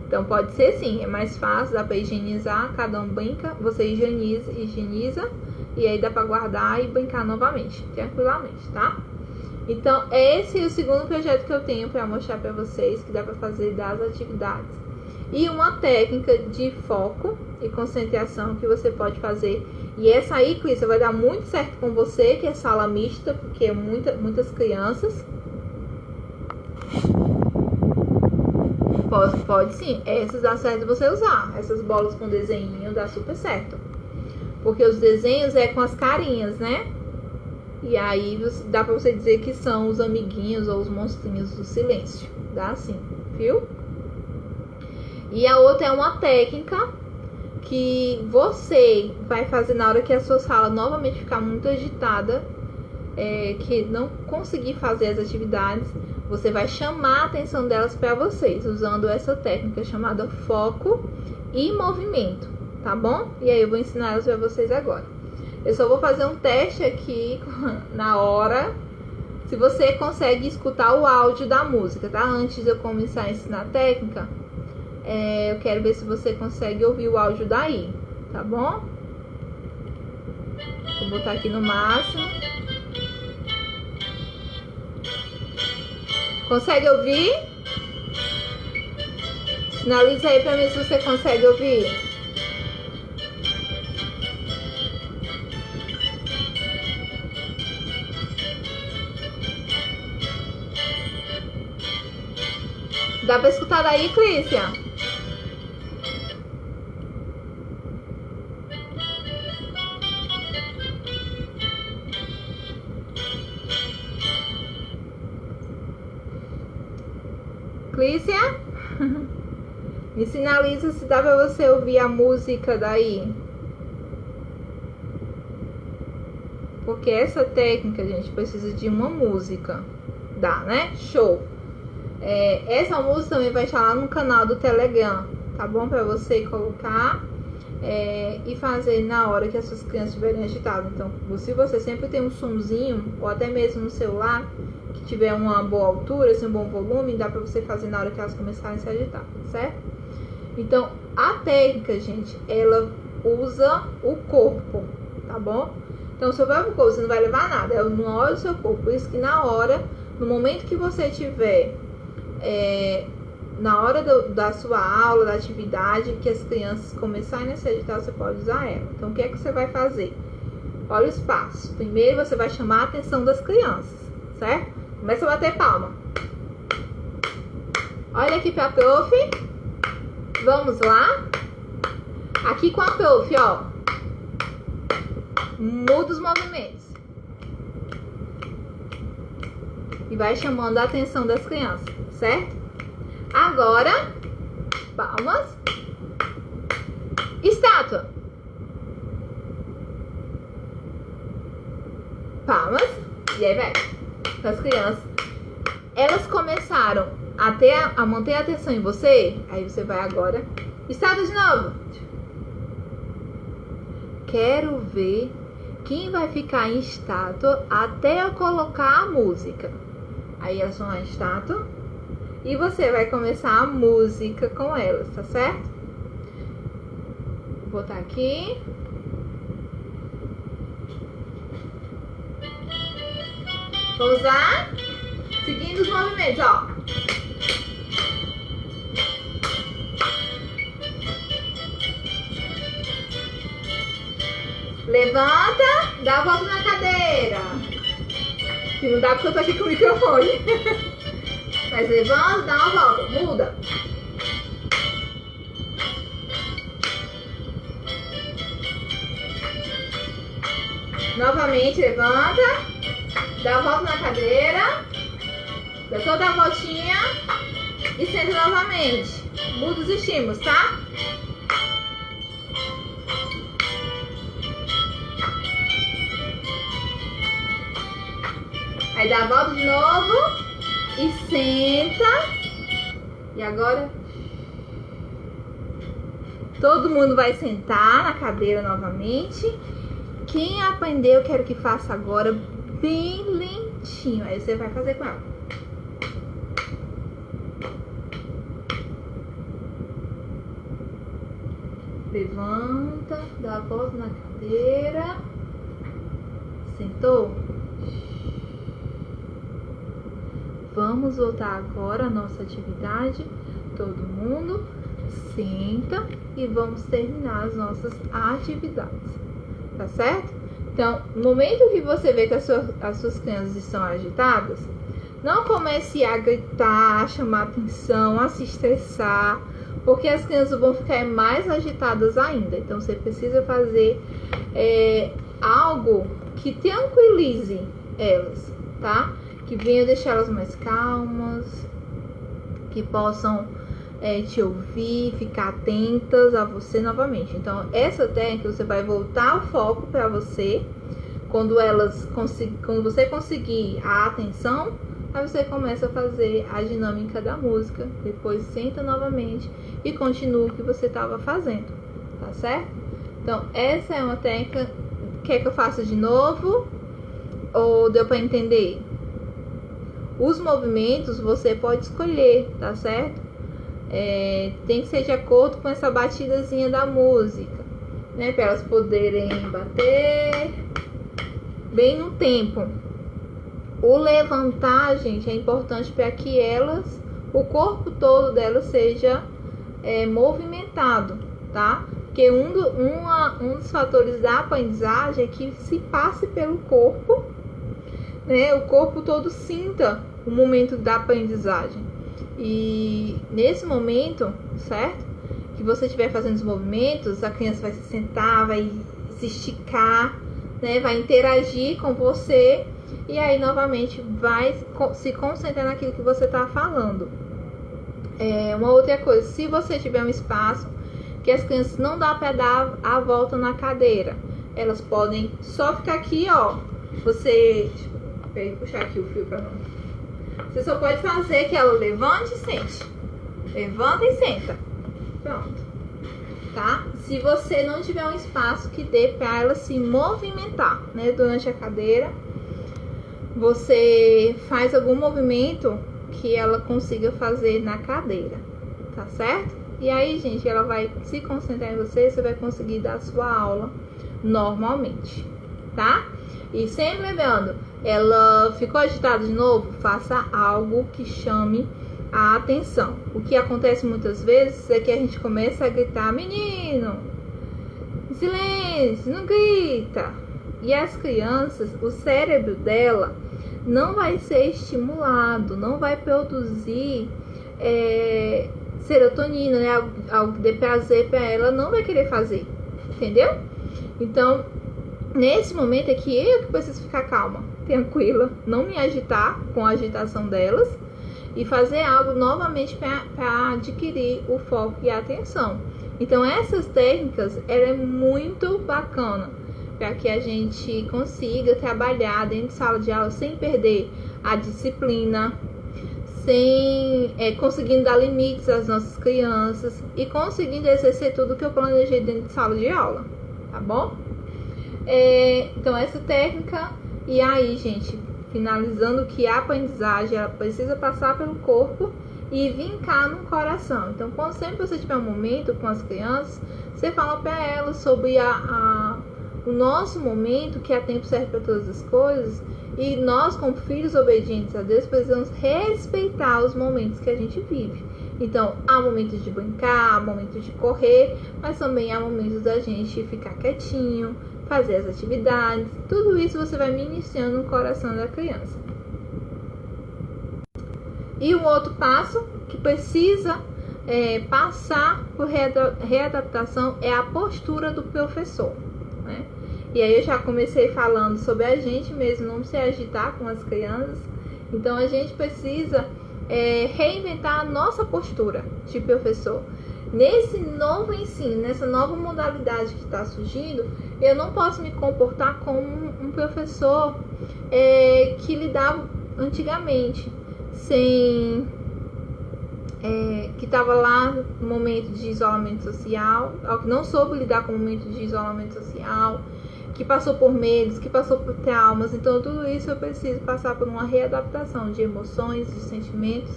Então pode ser sim, é mais fácil, dá pra higienizar, cada um brinca, você higieniza e aí dá pra guardar e brincar novamente, tranquilamente, tá? Então esse é o segundo projeto que eu tenho pra mostrar pra vocês, que dá pra fazer das atividades. E uma técnica de foco e concentração que você pode fazer. E essa aí, Cris, vai dar muito certo com você, que é sala mista, porque é muitas crianças. Pode sim, essas dá certo você usar. Essas bolas com desenho dá super certo. Porque os desenhos é com as carinhas, né? E aí dá pra você dizer que são os amiguinhos ou os monstrinhos do silêncio. Dá sim, viu? E a outra é uma técnica que você vai fazer na hora que a sua sala novamente ficar muito agitada, que não conseguir fazer as atividades, você vai chamar a atenção delas para vocês, usando essa técnica chamada foco e movimento, tá bom? E aí eu vou ensinar elas para vocês agora. Eu só vou fazer um teste aqui na hora, se você consegue escutar o áudio da música, tá? Antes de eu começar a ensinar a técnica, eu quero ver se você consegue ouvir o áudio daí, tá bom? Vou botar aqui no máximo. Consegue ouvir? Sinaliza aí pra mim se você consegue ouvir. Dá pra escutar daí, Clícia? Clícia? Me sinaliza se dá pra você ouvir a música daí. Porque essa técnica, gente, precisa de uma música. Dá, né? Show! Essa música também vai estar lá no canal do Telegram, tá bom? Pra você colocar e fazer na hora que as suas crianças estiverem agitadas. Então, se você sempre tem um sonzinho, ou até mesmo no celular, que tiver uma boa altura, assim, um bom volume, dá pra você fazer na hora que elas começarem a se agitar, certo? Então, a técnica, gente, ela usa o corpo, tá bom? Então, seu próprio corpo, você não vai levar nada, é no hora do seu corpo. Por isso que na hora, no momento que você tiver, na hora da sua aula, da atividade, que as crianças começarem a se agitar, você pode usar ela. Então, o que é que você vai fazer? Olha os passos. Primeiro, você vai chamar a atenção das crianças, certo? Começa a bater palma. Olha aqui pra prof. Vamos lá. Aqui com a prof, ó. Muda os movimentos. E vai chamando a atenção das crianças, certo? Agora, palmas. Estátua. Palmas. E aí vai. As crianças, elas começaram a manter a atenção em você. Aí você vai agora. Estátua de novo. Quero ver quem vai ficar em estátua até eu colocar a música. Aí elas vão à estátua e você vai começar a música com elas, tá certo? Vou botar aqui. Vamos lá? Seguindo os movimentos, ó. Levanta, dá a volta na cadeira. Que não dá porque eu tô aqui com o microfone. Mas levanta, dá uma volta, muda. Novamente, levanta. Dá a volta na cadeira. Dá toda a voltinha. E senta novamente. Muda os estímulos, tá? Aí dá a volta de novo. E senta. E agora todo mundo vai sentar na cadeira novamente. Quem aprendeu, eu quero que faça agora bem lentinho. Aí você vai fazer com ela. Levanta, dá a volta na cadeira. Sentou? Vamos voltar agora à nossa atividade. Todo mundo senta e vamos terminar as nossas atividades. Tá certo? Então, no momento que você vê que as suas crianças estão agitadas, não comece a gritar, a chamar atenção, a se estressar, porque as crianças vão ficar mais agitadas ainda. Então, você precisa fazer algo que tranquilize elas, tá? Que venha deixar elas mais calmas, que possam te ouvir, ficar atentas a você novamente. Então, essa técnica você vai voltar o foco para você. Quando você conseguir a atenção, aí você começa a fazer a dinâmica da música. Depois senta novamente e continua o que você estava fazendo, tá certo? Então, essa é uma técnica. Quer que eu faça de novo? Ou deu para entender? Os movimentos você pode escolher, tá certo? Tem que ser de acordo com essa batidazinha da música, né? Para elas poderem bater bem no tempo. O levantar, gente, é importante para que o corpo todo delas seja movimentado, tá? Porque um dos fatores da aprendizagem é que se passe pelo corpo, né? O corpo todo sinta o momento da aprendizagem. E nesse momento, certo? Que você estiver fazendo os movimentos, a criança vai se sentar, vai se esticar, né? Vai interagir com você e aí novamente vai se concentrar naquilo que você está falando. Uma outra coisa, se você tiver um espaço que as crianças não dá para dar a volta na cadeira, elas podem só ficar aqui, ó. Deixa eu puxar aqui o fio para não. Você só pode fazer que ela levante e sente. Levanta e senta. Pronto. Tá? Se você não tiver um espaço que dê para ela se movimentar, né, durante a cadeira, você faz algum movimento que ela consiga fazer na cadeira, tá certo? E aí, gente, ela vai se concentrar em você vai conseguir dar a sua aula normalmente, tá? E sempre lembrando, ela ficou agitada de novo, faça algo que chame a atenção. O que acontece muitas vezes é que a gente começa a gritar: menino, silêncio, não grita. E as crianças, o cérebro dela não vai ser estimulado, não vai produzir serotonina, né? Algo que dê prazer para ela, não vai querer fazer, entendeu? Então, nesse momento é que eu que preciso ficar calma, tranquila, não me agitar com a agitação delas e fazer algo novamente para adquirir o foco e a atenção. Então, essas técnicas, ela é muito bacana para que a gente consiga trabalhar dentro de sala de aula sem perder a disciplina, conseguindo dar limites às nossas crianças e conseguindo exercer tudo que eu planejei dentro de sala de aula, tá bom? Então, essa técnica, e aí, gente, finalizando que a aprendizagem, ela precisa passar pelo corpo e vincar no coração. Então, quando sempre você tiver um momento com as crianças, você fala para elas sobre o nosso momento, que há tempo serve para todas as coisas, e nós, como filhos obedientes a Deus, precisamos respeitar os momentos que a gente vive. Então, há momentos de brincar, há momentos de correr, mas também há momentos da gente ficar quietinho, fazer as atividades. Tudo isso você vai ministrando no coração da criança. E um outro passo que precisa passar por readaptação é a postura do professor, né? E aí eu já comecei falando sobre a gente mesmo não se agitar com as crianças. Então a gente precisa reinventar a nossa postura de professor. Nesse novo ensino, nessa nova modalidade que está surgindo, eu não posso me comportar como um professor que lidava antigamente, que estava lá no momento de isolamento social, que não soube lidar com o momento de isolamento social, que passou por medos, que passou por traumas. Então tudo isso eu preciso passar por uma readaptação de emoções, de sentimentos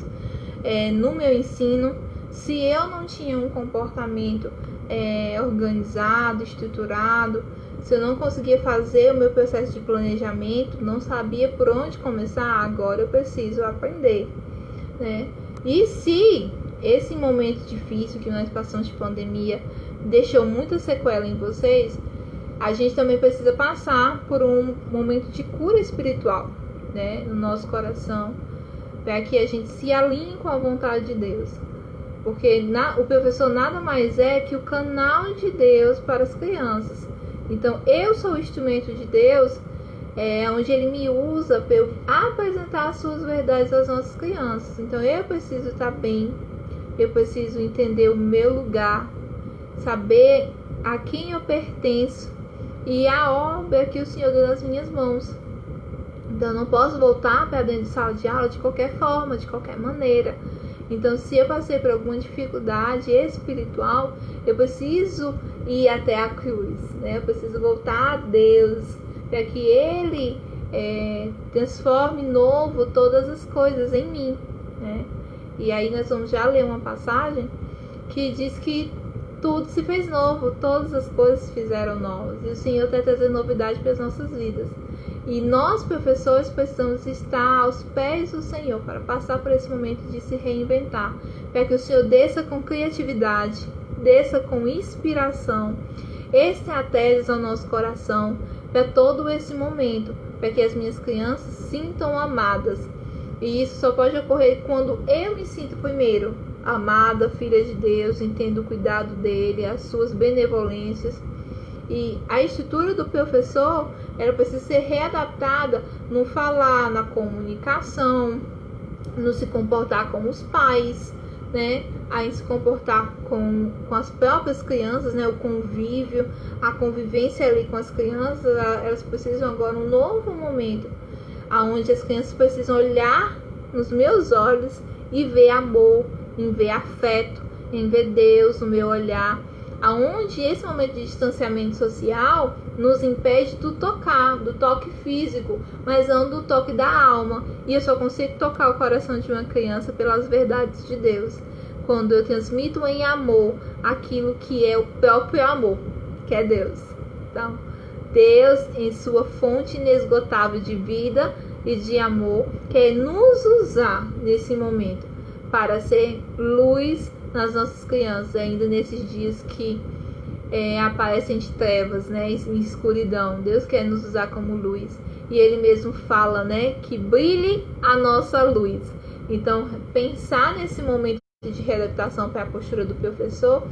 no meu ensino. Se eu não tinha um comportamento organizado, estruturado, se eu não conseguia fazer o meu processo de planejamento, não sabia por onde começar, agora eu preciso aprender, né? E se esse momento difícil que nós passamos de pandemia deixou muita sequela em vocês, a gente também precisa passar por um momento de cura espiritual, né, no nosso coração, para que a gente se alinhe com a vontade de Deus. Porque o professor nada mais é que o canal de Deus para as crianças. Então, eu sou o instrumento de Deus, onde Ele me usa para eu apresentar as suas verdades às nossas crianças. Então, eu preciso estar bem, eu preciso entender o meu lugar, saber a quem eu pertenço e a obra que o Senhor deu nas minhas mãos. Então, eu não posso voltar para dentro de sala de aula de qualquer forma, de qualquer maneira. Então, se eu passei por alguma dificuldade espiritual, eu preciso ir até a cruz, né? Eu preciso voltar a Deus, para que Ele transforme novo todas as coisas em mim, né? E aí nós vamos já ler uma passagem que diz que tudo se fez novo, todas as coisas se fizeram novas. E o Senhor está trazendo novidade para as nossas vidas. E nós, professores, precisamos estar aos pés do Senhor para passar por esse momento de se reinventar, para que o Senhor desça com criatividade, desça com inspiração, estratégias ao nosso coração para todo esse momento, para que as minhas crianças sintam amadas. E isso só pode ocorrer quando eu me sinto primeiro amada, filha de Deus, entendo o cuidado dele, as suas benevolências. E a estrutura do professor, ela precisa ser readaptada no falar, na comunicação, no se comportar com os pais, né? Aí se comportar com as próprias crianças, né? O convívio, a convivência ali com as crianças, elas precisam agora um novo momento, onde as crianças precisam olhar nos meus olhos e ver amor, em ver afeto, em ver Deus no meu olhar, aonde esse momento de distanciamento social nos impede do tocar, do toque físico, mas não do toque da alma. E eu só consigo tocar o coração de uma criança pelas verdades de Deus, quando eu transmito em amor aquilo que é o próprio amor, que é Deus. Então, Deus, em sua fonte inesgotável de vida e de amor, quer nos usar nesse momento para ser luz nas nossas crianças, ainda nesses dias que aparecem de trevas, né, em escuridão. Deus quer nos usar como luz, e Ele mesmo fala, né, que brilhe a nossa luz. Então, pensar nesse momento de readaptação para a postura do professor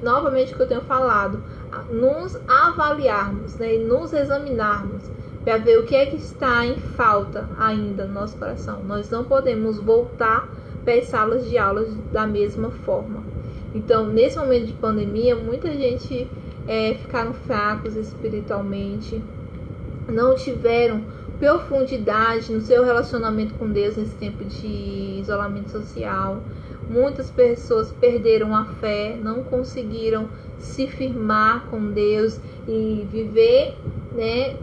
novamente o que eu tenho falado, nos avaliarmos, né, nos examinarmos para ver o que é que está em falta ainda no nosso coração. Nós não podemos voltar para as salas de aulas da mesma forma. Então, nesse momento de pandemia, muita gente ficaram fracos espiritualmente, não tiveram profundidade no seu relacionamento com Deus nesse tempo de isolamento social. Muitas pessoas perderam a fé, não conseguiram se firmar com Deus e viver, né,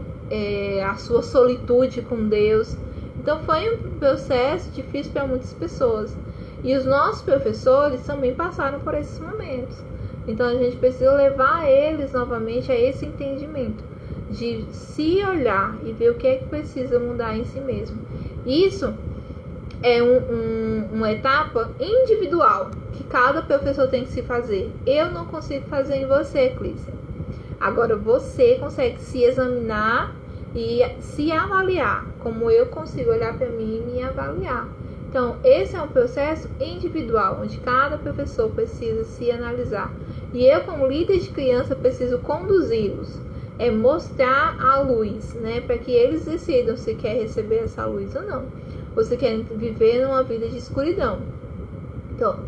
a sua solitude com Deus. Então foi um processo difícil para muitas pessoas. E os nossos professores também passaram por esses momentos. Então a gente precisa levar eles novamente a esse entendimento de se olhar e ver o que é que precisa mudar em si mesmo. Isso é uma etapa individual que cada professor tem que se fazer. Eu não consigo fazer em você, Clícia. Agora você consegue se examinar e se avaliar, como eu consigo olhar para mim e me avaliar. Então, esse é um processo individual, onde cada professor precisa se analisar. E eu, como líder de criança, preciso conduzi-los, mostrar a luz, né, para que eles decidam se quer receber essa luz ou não, ou se querem viver numa vida de escuridão. Então,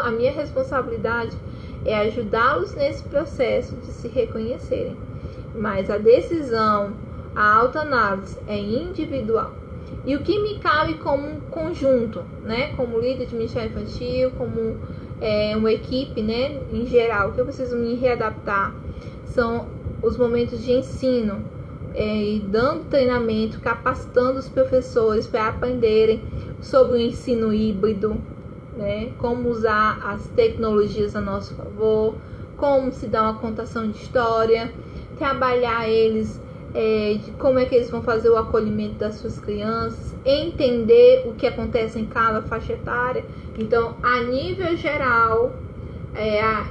a minha responsabilidade é ajudá-los nesse processo de se reconhecerem. Mas a decisão, a autoanálise é individual. E o que me cabe como um conjunto, né, como líder de ministério infantil, como uma equipe, né, em geral, que eu preciso me readaptar, são os momentos de ensino, e dando treinamento, capacitando os professores para aprenderem sobre o ensino híbrido, né? Como usar as tecnologias a nosso favor, como se dá uma contação de história, trabalhar eles, de como é que eles vão fazer o acolhimento das suas crianças, entender o que acontece em cada faixa etária. Então, a nível geral,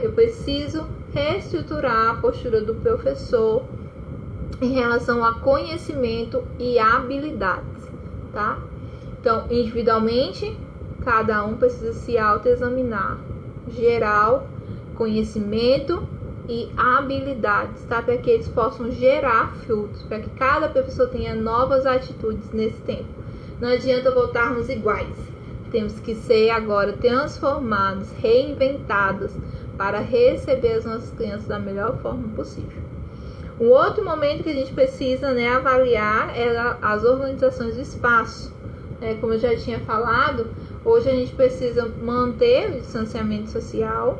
eu preciso reestruturar a postura do professor em relação a conhecimento e habilidades, tá? Então, individualmente, cada um precisa se autoexaminar. Geral, conhecimento e habilidades, tá? Para que eles possam gerar frutos, para que cada professor tenha novas atitudes nesse tempo. Não adianta voltarmos iguais. Temos que ser agora transformados, reinventados, para receber as nossas crianças da melhor forma possível. Um outro momento que a gente precisa, né, avaliar é as organizações do espaço. Como eu já tinha falado, hoje a gente precisa manter o distanciamento social.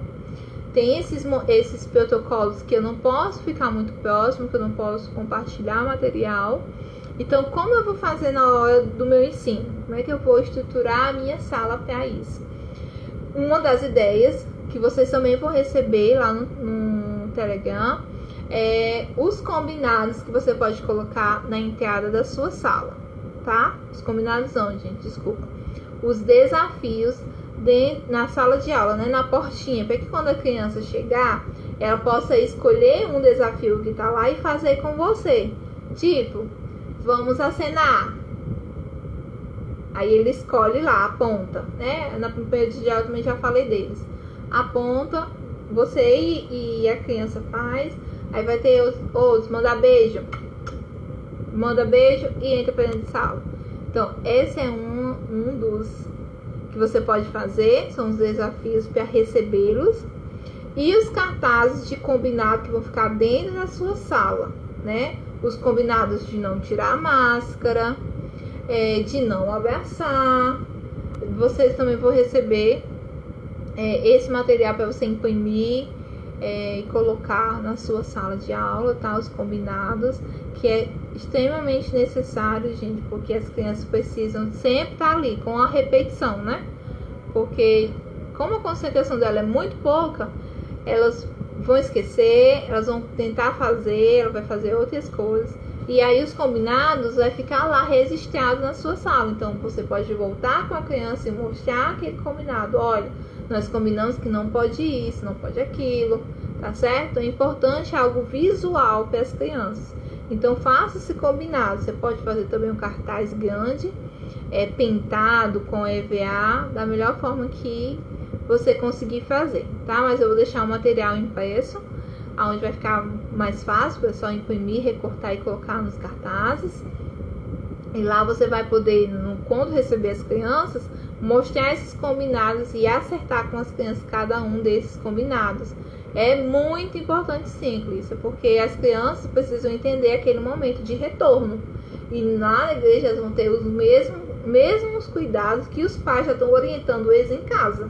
Tem esses protocolos que eu não posso ficar muito próximo, que eu não posso compartilhar material. Então, como eu vou fazer na hora do meu ensino? Como é que eu vou estruturar a minha sala para isso? Uma das ideias que vocês também vão receber lá no Telegram os combinados que você pode colocar na entrada da sua sala, tá? Os combinados não, gente, desculpa. Os desafios na sala de aula, né? Na portinha, para que quando a criança chegar, ela possa escolher um desafio que tá lá e fazer com você. Tipo, vamos acenar. Aí ele escolhe lá, aponta, né? Na primeira de aula também já falei deles. Aponta, você e a criança faz. Aí vai ter outros, manda beijo e entra para dentro de sala. Então, esse é um dos que você pode fazer, são os desafios para recebê-los. E os cartazes de combinado que vão ficar dentro da sua sala, né? Os combinados de não tirar a máscara, de não abraçar. Vocês também vão receber esse material para você imprimir e colocar na sua sala de aula, tá? Os combinados, que é extremamente necessário, gente, porque as crianças precisam sempre estar ali com a repetição, né? Porque como a concentração dela é muito pouca, elas vão esquecer, elas vão tentar fazer, ela vai fazer outras coisas, e aí os combinados vai ficar lá registrado na sua sala. Então você pode voltar com a criança e mostrar aquele combinado. Olha, nós combinamos que não pode isso, não pode aquilo, tá certo? É importante algo visual para as crianças. Então faça esse combinado. Você pode fazer também um cartaz grande, pintado com EVA, da melhor forma que você conseguir fazer, tá? Mas eu vou deixar o material impresso, onde vai ficar mais fácil, é só imprimir, recortar e colocar nos cartazes. E lá você vai poder, quando receber as crianças, mostrar esses combinados e acertar com as crianças cada um desses combinados. É muito importante, sim, Clícia, porque as crianças precisam entender aquele momento de retorno. E lá na igreja elas vão ter os mesmos cuidados que os pais já estão orientando eles em casa.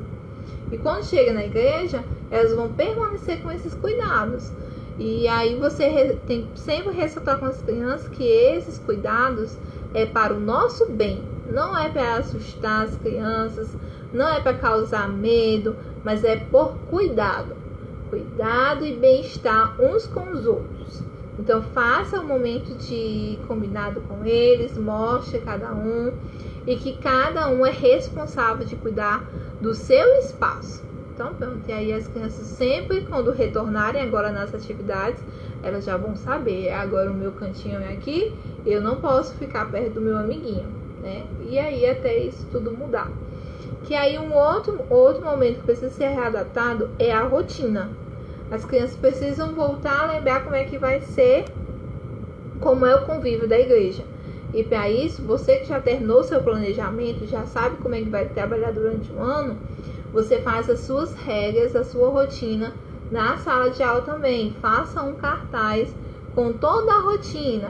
E quando chega na igreja, elas vão permanecer com esses cuidados. E aí você tem que sempre ressaltar com as crianças que esses cuidados é para o nosso bem. Não é para assustar as crianças, não é para causar medo, mas é por cuidado. Cuidado e bem-estar uns com os outros. Então faça um momento de combinado com eles, mostre cada um, e que cada um é responsável de cuidar do seu espaço. Então pronto, e aí as crianças sempre, quando retornarem agora nas atividades, elas já vão saber, agora o meu cantinho é aqui, eu não posso ficar perto do meu amiguinho, né? E aí até isso tudo mudar. Que aí um outro momento que precisa ser readaptado é a rotina. As crianças precisam voltar a lembrar como é que vai ser, como é o convívio da igreja. E para isso, você que já terminou seu planejamento, já sabe como é que vai trabalhar durante o ano, você faz as suas regras, a sua rotina na sala de aula também. Faça um cartaz com toda a rotina.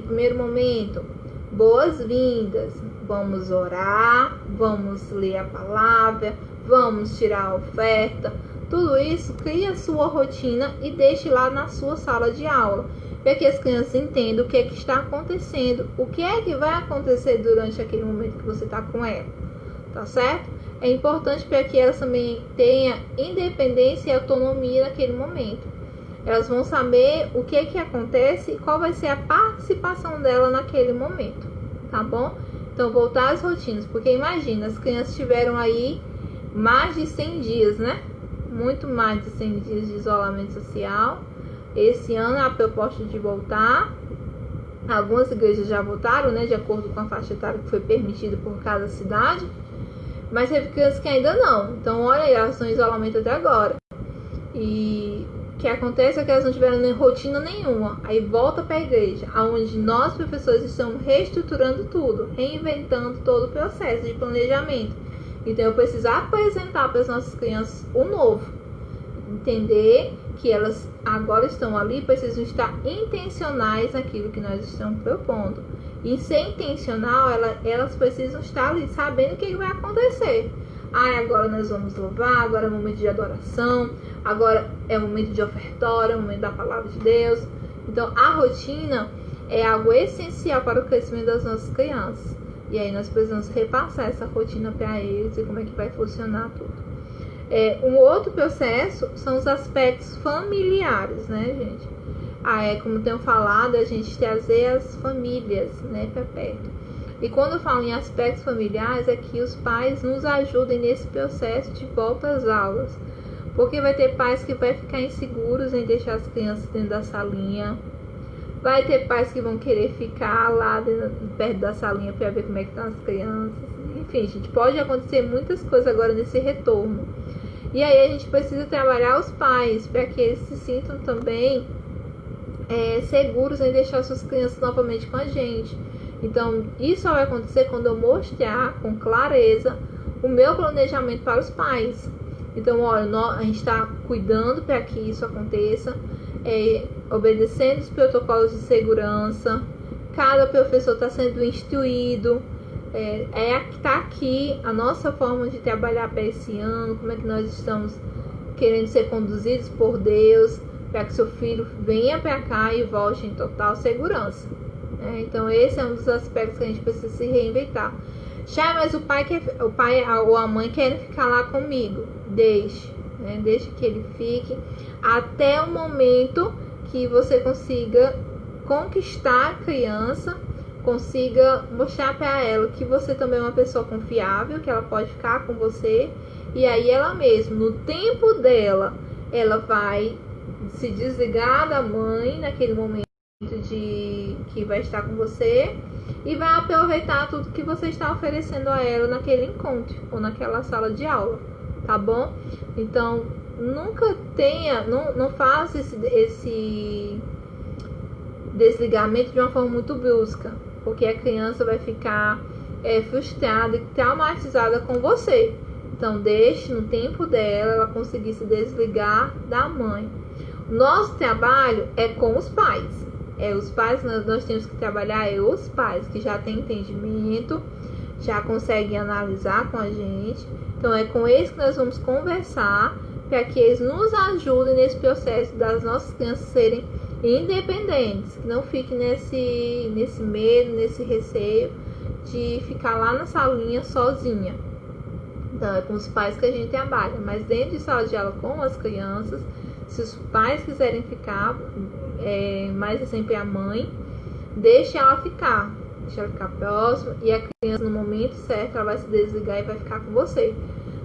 Primeiro momento, boas-vindas. Vamos orar, vamos ler a palavra, vamos tirar a oferta, Tudo isso, crie a sua rotina e deixe lá na sua sala de aula, para que as crianças entendam o que é que está acontecendo, o que é que vai acontecer durante aquele momento que você está com ela, tá certo? É importante para que elas também tenham independência e autonomia naquele momento. Elas vão saber o que é que acontece e qual vai ser a participação dela naquele momento, tá bom? Então, voltar às rotinas, porque imagina, as crianças tiveram aí mais de 100 dias, né? Muito mais de 100 dias de isolamento social. Esse ano a proposta de voltar, algumas igrejas já voltaram, né? De acordo com a faixa etária que foi permitida por cada cidade. Mas teve crianças que ainda não. Então, olha aí, elas estão em isolamento até agora. E o que acontece é que elas não tiveram nem rotina nenhuma. Aí volta para a igreja, onde nós, professores, estamos reestruturando tudo, reinventando todo o processo de planejamento. Então, eu preciso apresentar para as nossas crianças o novo. Entender que elas agora estão ali, precisam estar intencionais naquilo que nós estamos propondo. E ser intencional, elas precisam estar ali sabendo o que vai acontecer. Agora nós vamos louvar, agora é momento de adoração, agora é momento de ofertório, é momento da palavra de Deus. Então, a rotina é algo essencial para o crescimento das nossas crianças. E aí nós precisamos repassar essa rotina para eles e como é que vai funcionar tudo. Um outro processo são os aspectos familiares, né, gente? Como tenho falado, a gente trazer as famílias, né, para perto. E quando eu falo em aspectos familiares, é que os pais nos ajudem nesse processo de volta às aulas. Porque vai ter pais que vai ficar inseguros em deixar as crianças dentro da salinha. Vai ter pais que vão querer ficar lá perto da salinha para ver como é que estão as crianças. Enfim, gente, pode acontecer muitas coisas agora nesse retorno. E aí a gente precisa trabalhar os pais para que eles se sintam também seguros em deixar suas crianças novamente com a gente. Então, isso só vai acontecer quando eu mostrar com clareza o meu planejamento para os pais. Então, olha, a gente está cuidando para que isso aconteça, obedecendo os protocolos de segurança. Cada professor está sendo instruído. Está aqui a nossa forma de trabalhar para esse ano, como é que nós estamos querendo ser conduzidos por Deus, para que seu filho venha para cá e volte em total segurança. Então, esse é um dos aspectos que a gente precisa se reinventar. Mas o pai ou a mãe querem ficar lá comigo. Deixe que ele fique até o momento que você consiga conquistar a criança, consiga mostrar para ela que você também é uma pessoa confiável, que ela pode ficar com você. E aí ela mesma, no tempo dela, ela vai se desligar da mãe naquele momento que vai estar com você e vai aproveitar tudo que você está oferecendo a ela naquele encontro ou naquela sala de aula, tá bom? Então, nunca não faça esse desligamento de uma forma muito brusca, porque a criança vai ficar frustrada e traumatizada com você. Então, deixe no tempo dela ela conseguir se desligar da mãe. Nosso trabalho é com os pais. Os pais, nós temos que trabalhar os pais que já têm entendimento, já conseguem analisar com a gente. Então, é com eles que nós vamos conversar para que eles nos ajudem nesse processo das nossas crianças serem independentes, que não fiquem nesse medo, nesse receio de ficar lá na salinha sozinha. Então, é com os pais que a gente trabalha, mas dentro de sala de aula com as crianças, se os pais quiserem ficar, mas é sempre a mãe, deixa ela ficar próxima, e a criança no momento certo ela vai se desligar e vai ficar com você.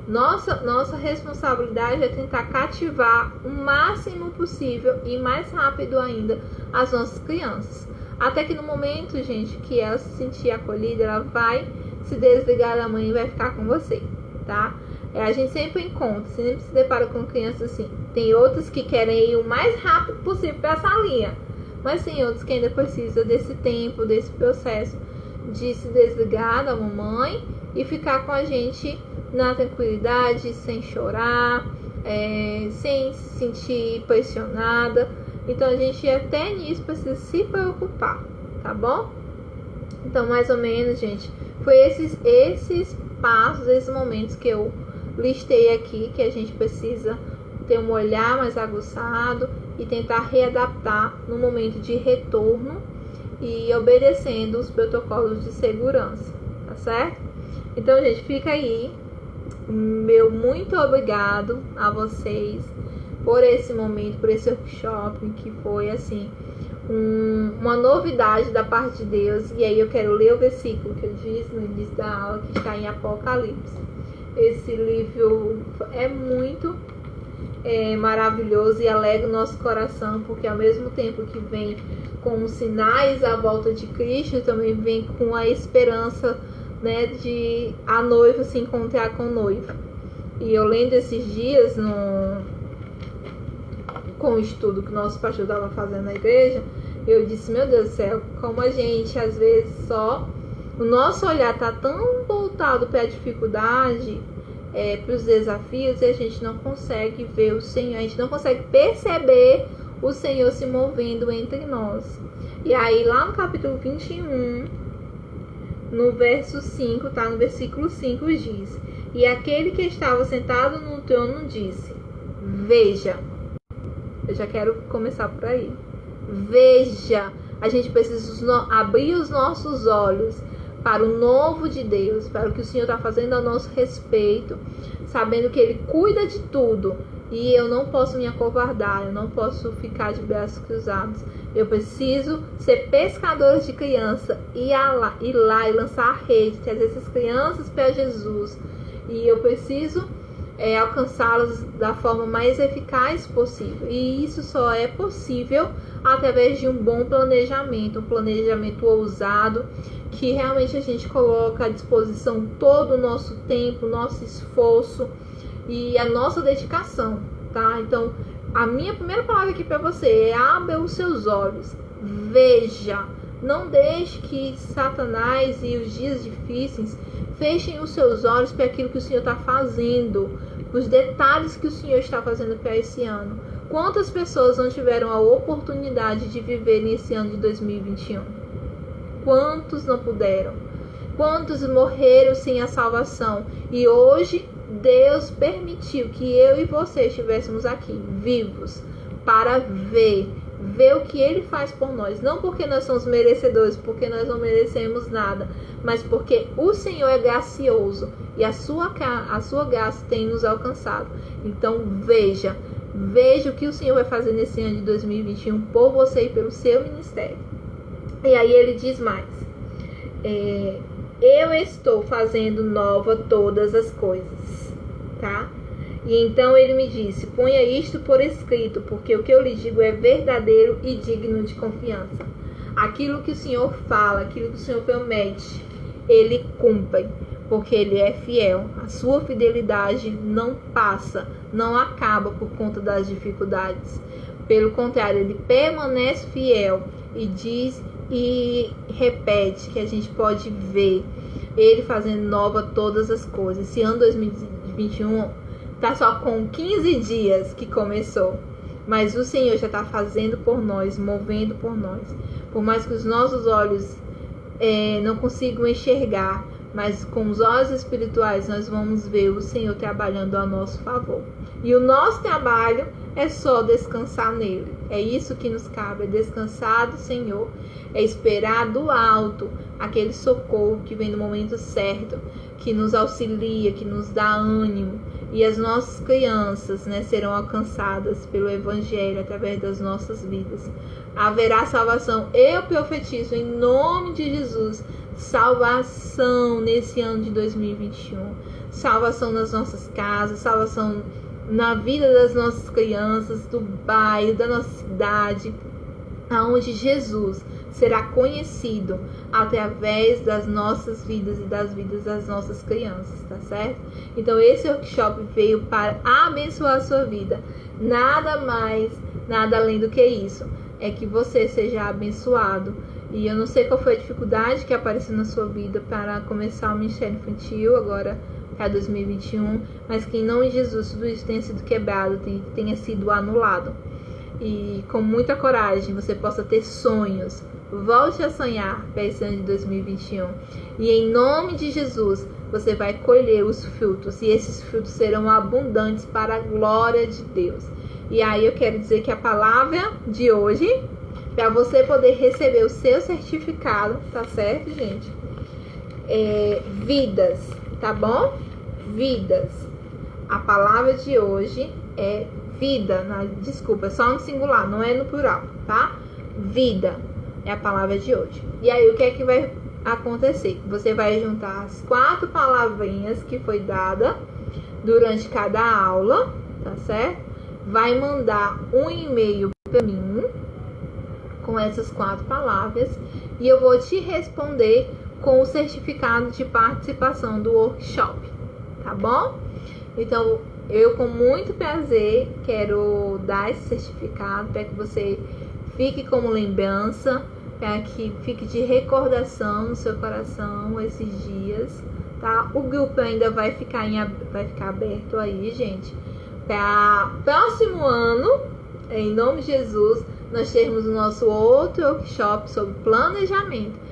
Nossa responsabilidade é tentar cativar o máximo possível e mais rápido ainda as nossas crianças, até que no momento, gente, que ela se sentir acolhida, ela vai se desligar da mãe e vai ficar com você, tá? A gente sempre encontra, sempre se depara com crianças assim. Tem outras que querem ir o mais rápido possível para a salinha, mas tem outros que ainda precisam desse tempo, desse processo de se desligar da mamãe e ficar com a gente na tranquilidade, sem chorar, sem se sentir pressionada. Então, a gente até nisso precisa se preocupar, tá bom? Então, mais ou menos, gente, foi esses passos, esses momentos que eu listei aqui, que a gente precisa ter um olhar mais aguçado e tentar readaptar no momento de retorno e obedecendo os protocolos de segurança, tá certo? Então, gente, fica aí meu muito obrigado a vocês por esse momento, por esse workshop que foi assim uma novidade da parte de Deus. E aí eu quero ler o versículo que eu disse no início da aula, que está em Apocalipse. Esse livro é muito maravilhoso e alegra o nosso coração, porque ao mesmo tempo que vem com os sinais à volta de Cristo, também vem com a esperança, né, de a noiva se encontrar com o noivo. E eu lendo esses dias com o estudo que o nosso pastor estava fazendo na igreja, eu disse, meu Deus do céu, como a gente às vezes o nosso olhar está tão voltado para a dificuldade, para os desafios, e a gente não consegue ver o Senhor, a gente não consegue perceber o Senhor se movendo entre nós. E aí lá no capítulo 21, no verso 5, tá? No versículo 5 diz: e aquele que estava sentado no trono disse, veja. Eu já quero começar por aí. Veja, a gente precisa abrir os nossos olhos para o novo de Deus, para o que o Senhor está fazendo a nosso respeito, sabendo que Ele cuida de tudo. E eu não posso me acovardar, eu não posso ficar de braços cruzados. Eu preciso ser pescadora de criança, ir lá e lançar a rede, trazer essas crianças para Jesus. E eu preciso alcançá-las da forma mais eficaz possível. E isso só é possível através de um bom planejamento, um planejamento ousado, que realmente a gente coloca à disposição todo o nosso tempo, nosso esforço e a nossa dedicação, tá? Então, a minha primeira palavra aqui para você é: abra os seus olhos, veja. Não deixe que Satanás e os dias difíceis fechem os seus olhos para aquilo que o Senhor está fazendo, os detalhes que o Senhor está fazendo para esse ano. Quantas pessoas não tiveram a oportunidade de viver nesse ano de 2021? Quantos não puderam? Quantos morreram sem a salvação? E hoje Deus permitiu que eu e você estivéssemos aqui, vivos, para ver o que Ele faz por nós. Não porque nós somos merecedores, porque nós não merecemos nada, mas porque o Senhor é gracioso e a sua graça tem nos alcançado. Então veja o que o Senhor vai fazer nesse ano de 2021 por você e pelo seu ministério. E aí ele diz mais: eu estou fazendo nova todas as coisas, tá? E então ele me disse: ponha isto por escrito, porque o que eu lhe digo é verdadeiro e digno de confiança. Aquilo que o Senhor fala, aquilo que o Senhor promete, Ele cumpre, porque Ele é fiel. A sua fidelidade não passa, não acaba por conta das dificuldades. Pelo contrário, Ele permanece fiel e diz e repete que a gente pode ver Ele fazendo nova todas as coisas. Esse ano 2021 tá só com 15 dias que começou, mas o Senhor já está fazendo por nós, movendo por nós. Por mais que os nossos olhos não consigam enxergar, mas com os olhos espirituais nós vamos ver o Senhor trabalhando a nosso favor. E o nosso trabalho é só descansar nele. É isso que nos cabe, é descansar do Senhor, é esperar do alto aquele socorro que vem no momento certo, que nos auxilia, que nos dá ânimo. E as nossas crianças, né, serão alcançadas pelo Evangelho através das nossas vidas. Haverá salvação. Eu profetizo em nome de Jesus salvação nesse ano de 2021. Salvação nas nossas casas, salvação na vida das nossas crianças, do bairro, da nossa cidade, aonde Jesus será conhecido através das nossas vidas e das vidas das nossas crianças, tá certo? Então esse workshop veio para abençoar a sua vida. Nada mais, nada além do que isso. É que você seja abençoado. E eu não sei qual foi a dificuldade que apareceu na sua vida para começar o Ministério Infantil agora para 2021, mas que em nome de Jesus tudo isso tenha sido quebrado, tenha sido anulado. e com muita coragem você possa ter sonhos. Volte a sonhar para esse ano de 2021. E em nome de Jesus, você vai colher os frutos. E esses frutos serão abundantes para a glória de Deus. E aí eu quero dizer que a palavra de hoje, para você poder receber o seu certificado, tá certo, gente? Vidas, tá bom? Vidas. A palavra de hoje é vida. Desculpa, é só no singular, não é no plural, tá? Vida é a palavra de hoje. E aí, o que é que vai acontecer? Você vai juntar as 4 palavrinhas que foi dada durante cada aula, tá certo? Vai mandar um e-mail para mim com essas 4 palavras e eu vou te responder com o certificado de participação do workshop, tá bom? Então, eu com muito prazer quero dar esse certificado para que você fique como lembrança, para que fique de recordação no seu coração esses dias, tá? O grupo ainda vai ficar aberto aí, gente, para próximo ano, em nome de Jesus, nós termos o nosso outro workshop sobre planejamento.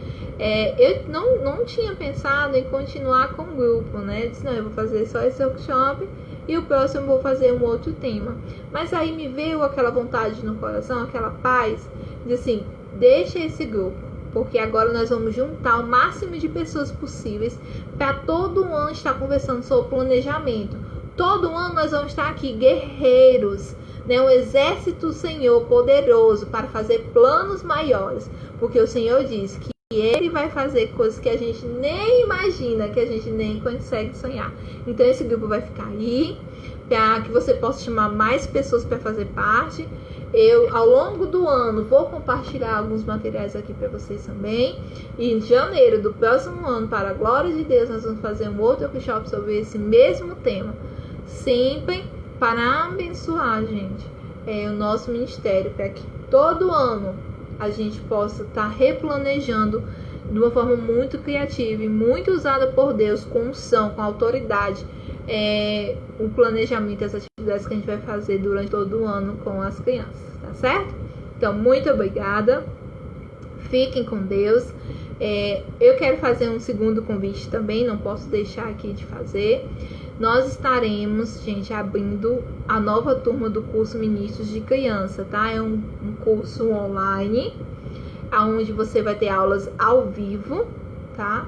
Eu não tinha pensado em continuar com o grupo, né? Eu disse, não, eu vou fazer só esse workshop e o próximo eu vou fazer um outro tema. Mas aí me veio aquela vontade no coração, aquela paz, de assim, deixa esse grupo, porque agora nós vamos juntar o máximo de pessoas possíveis para todo ano estar conversando sobre planejamento. Todo ano nós vamos estar aqui, guerreiros, né? Um exército do Senhor poderoso para fazer planos maiores, porque o Senhor diz que Ele vai fazer coisas que a gente nem imagina, que a gente nem consegue sonhar. Então esse grupo vai ficar aí, para que você possa chamar mais pessoas para fazer parte. Eu, ao longo do ano, vou compartilhar alguns materiais aqui para vocês também. E em janeiro do próximo ano, para a glória de Deus, nós vamos fazer um outro workshop sobre esse mesmo tema. Sempre para abençoar, gente, o nosso ministério, para que todo ano a gente possa estar replanejando de uma forma muito criativa e muito usada por Deus, com unção, com autoridade, o planejamento, as atividades que a gente vai fazer durante todo o ano com as crianças, tá certo? Então, muito obrigada, fiquem com Deus. Eu quero fazer um segundo convite também, não posso deixar aqui de fazer. Nós estaremos, gente, abrindo a nova turma do curso Ministros de Criança, tá? É um curso online, onde você vai ter aulas ao vivo, tá?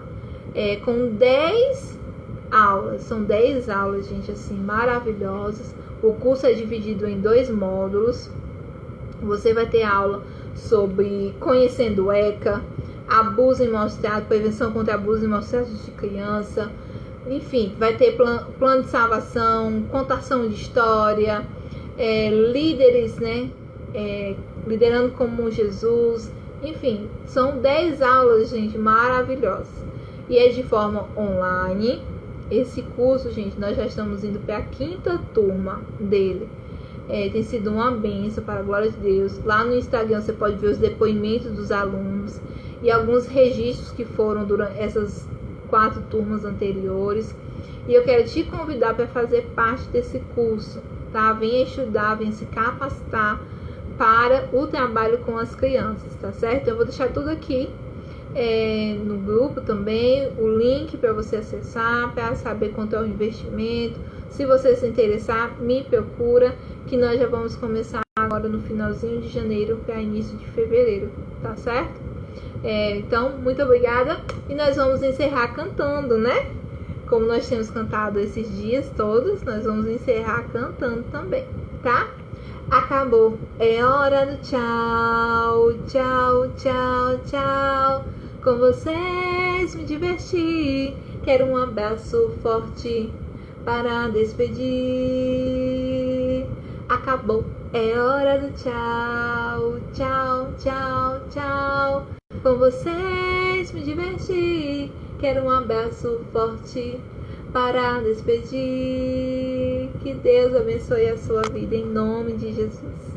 Com 10 aulas, são 10 aulas, gente, assim, maravilhosas. O curso é dividido em 2 módulos. Você vai ter aula sobre conhecendo o ECA, abuso e maus tratos, prevenção contra abuso e maus tratos de criança. Enfim, vai ter plano de salvação, contação de história, líderes, né? Liderando como Jesus. Enfim, são 10 aulas, gente, maravilhosas. E é de forma online. Esse curso, gente, nós já estamos indo para a 5ª turma dele. Tem sido uma bênção, para a glória de Deus. Lá no Instagram você pode ver os depoimentos dos alunos e alguns registros que foram durante essas 4 turmas anteriores. E eu quero te convidar para fazer parte desse curso, tá? Venha estudar, venha se capacitar para o trabalho com as crianças, tá certo? Eu vou deixar tudo aqui no grupo também, o link para você acessar, para saber quanto é o investimento. Se você se interessar, me procura, que nós já vamos começar agora no finalzinho de janeiro para início de fevereiro, tá certo? Então, muito obrigada. E nós vamos encerrar cantando, né? Como nós temos cantado esses dias todos, nós vamos encerrar cantando também, tá? Acabou. É hora do tchau, tchau, tchau, tchau. Com vocês me divertir. Quero um abraço forte para despedir. Acabou. É hora do tchau, tchau, tchau, tchau. Com vocês me divertir. Quero um abraço forte para despedir. Que Deus abençoe a sua vida em nome de Jesus.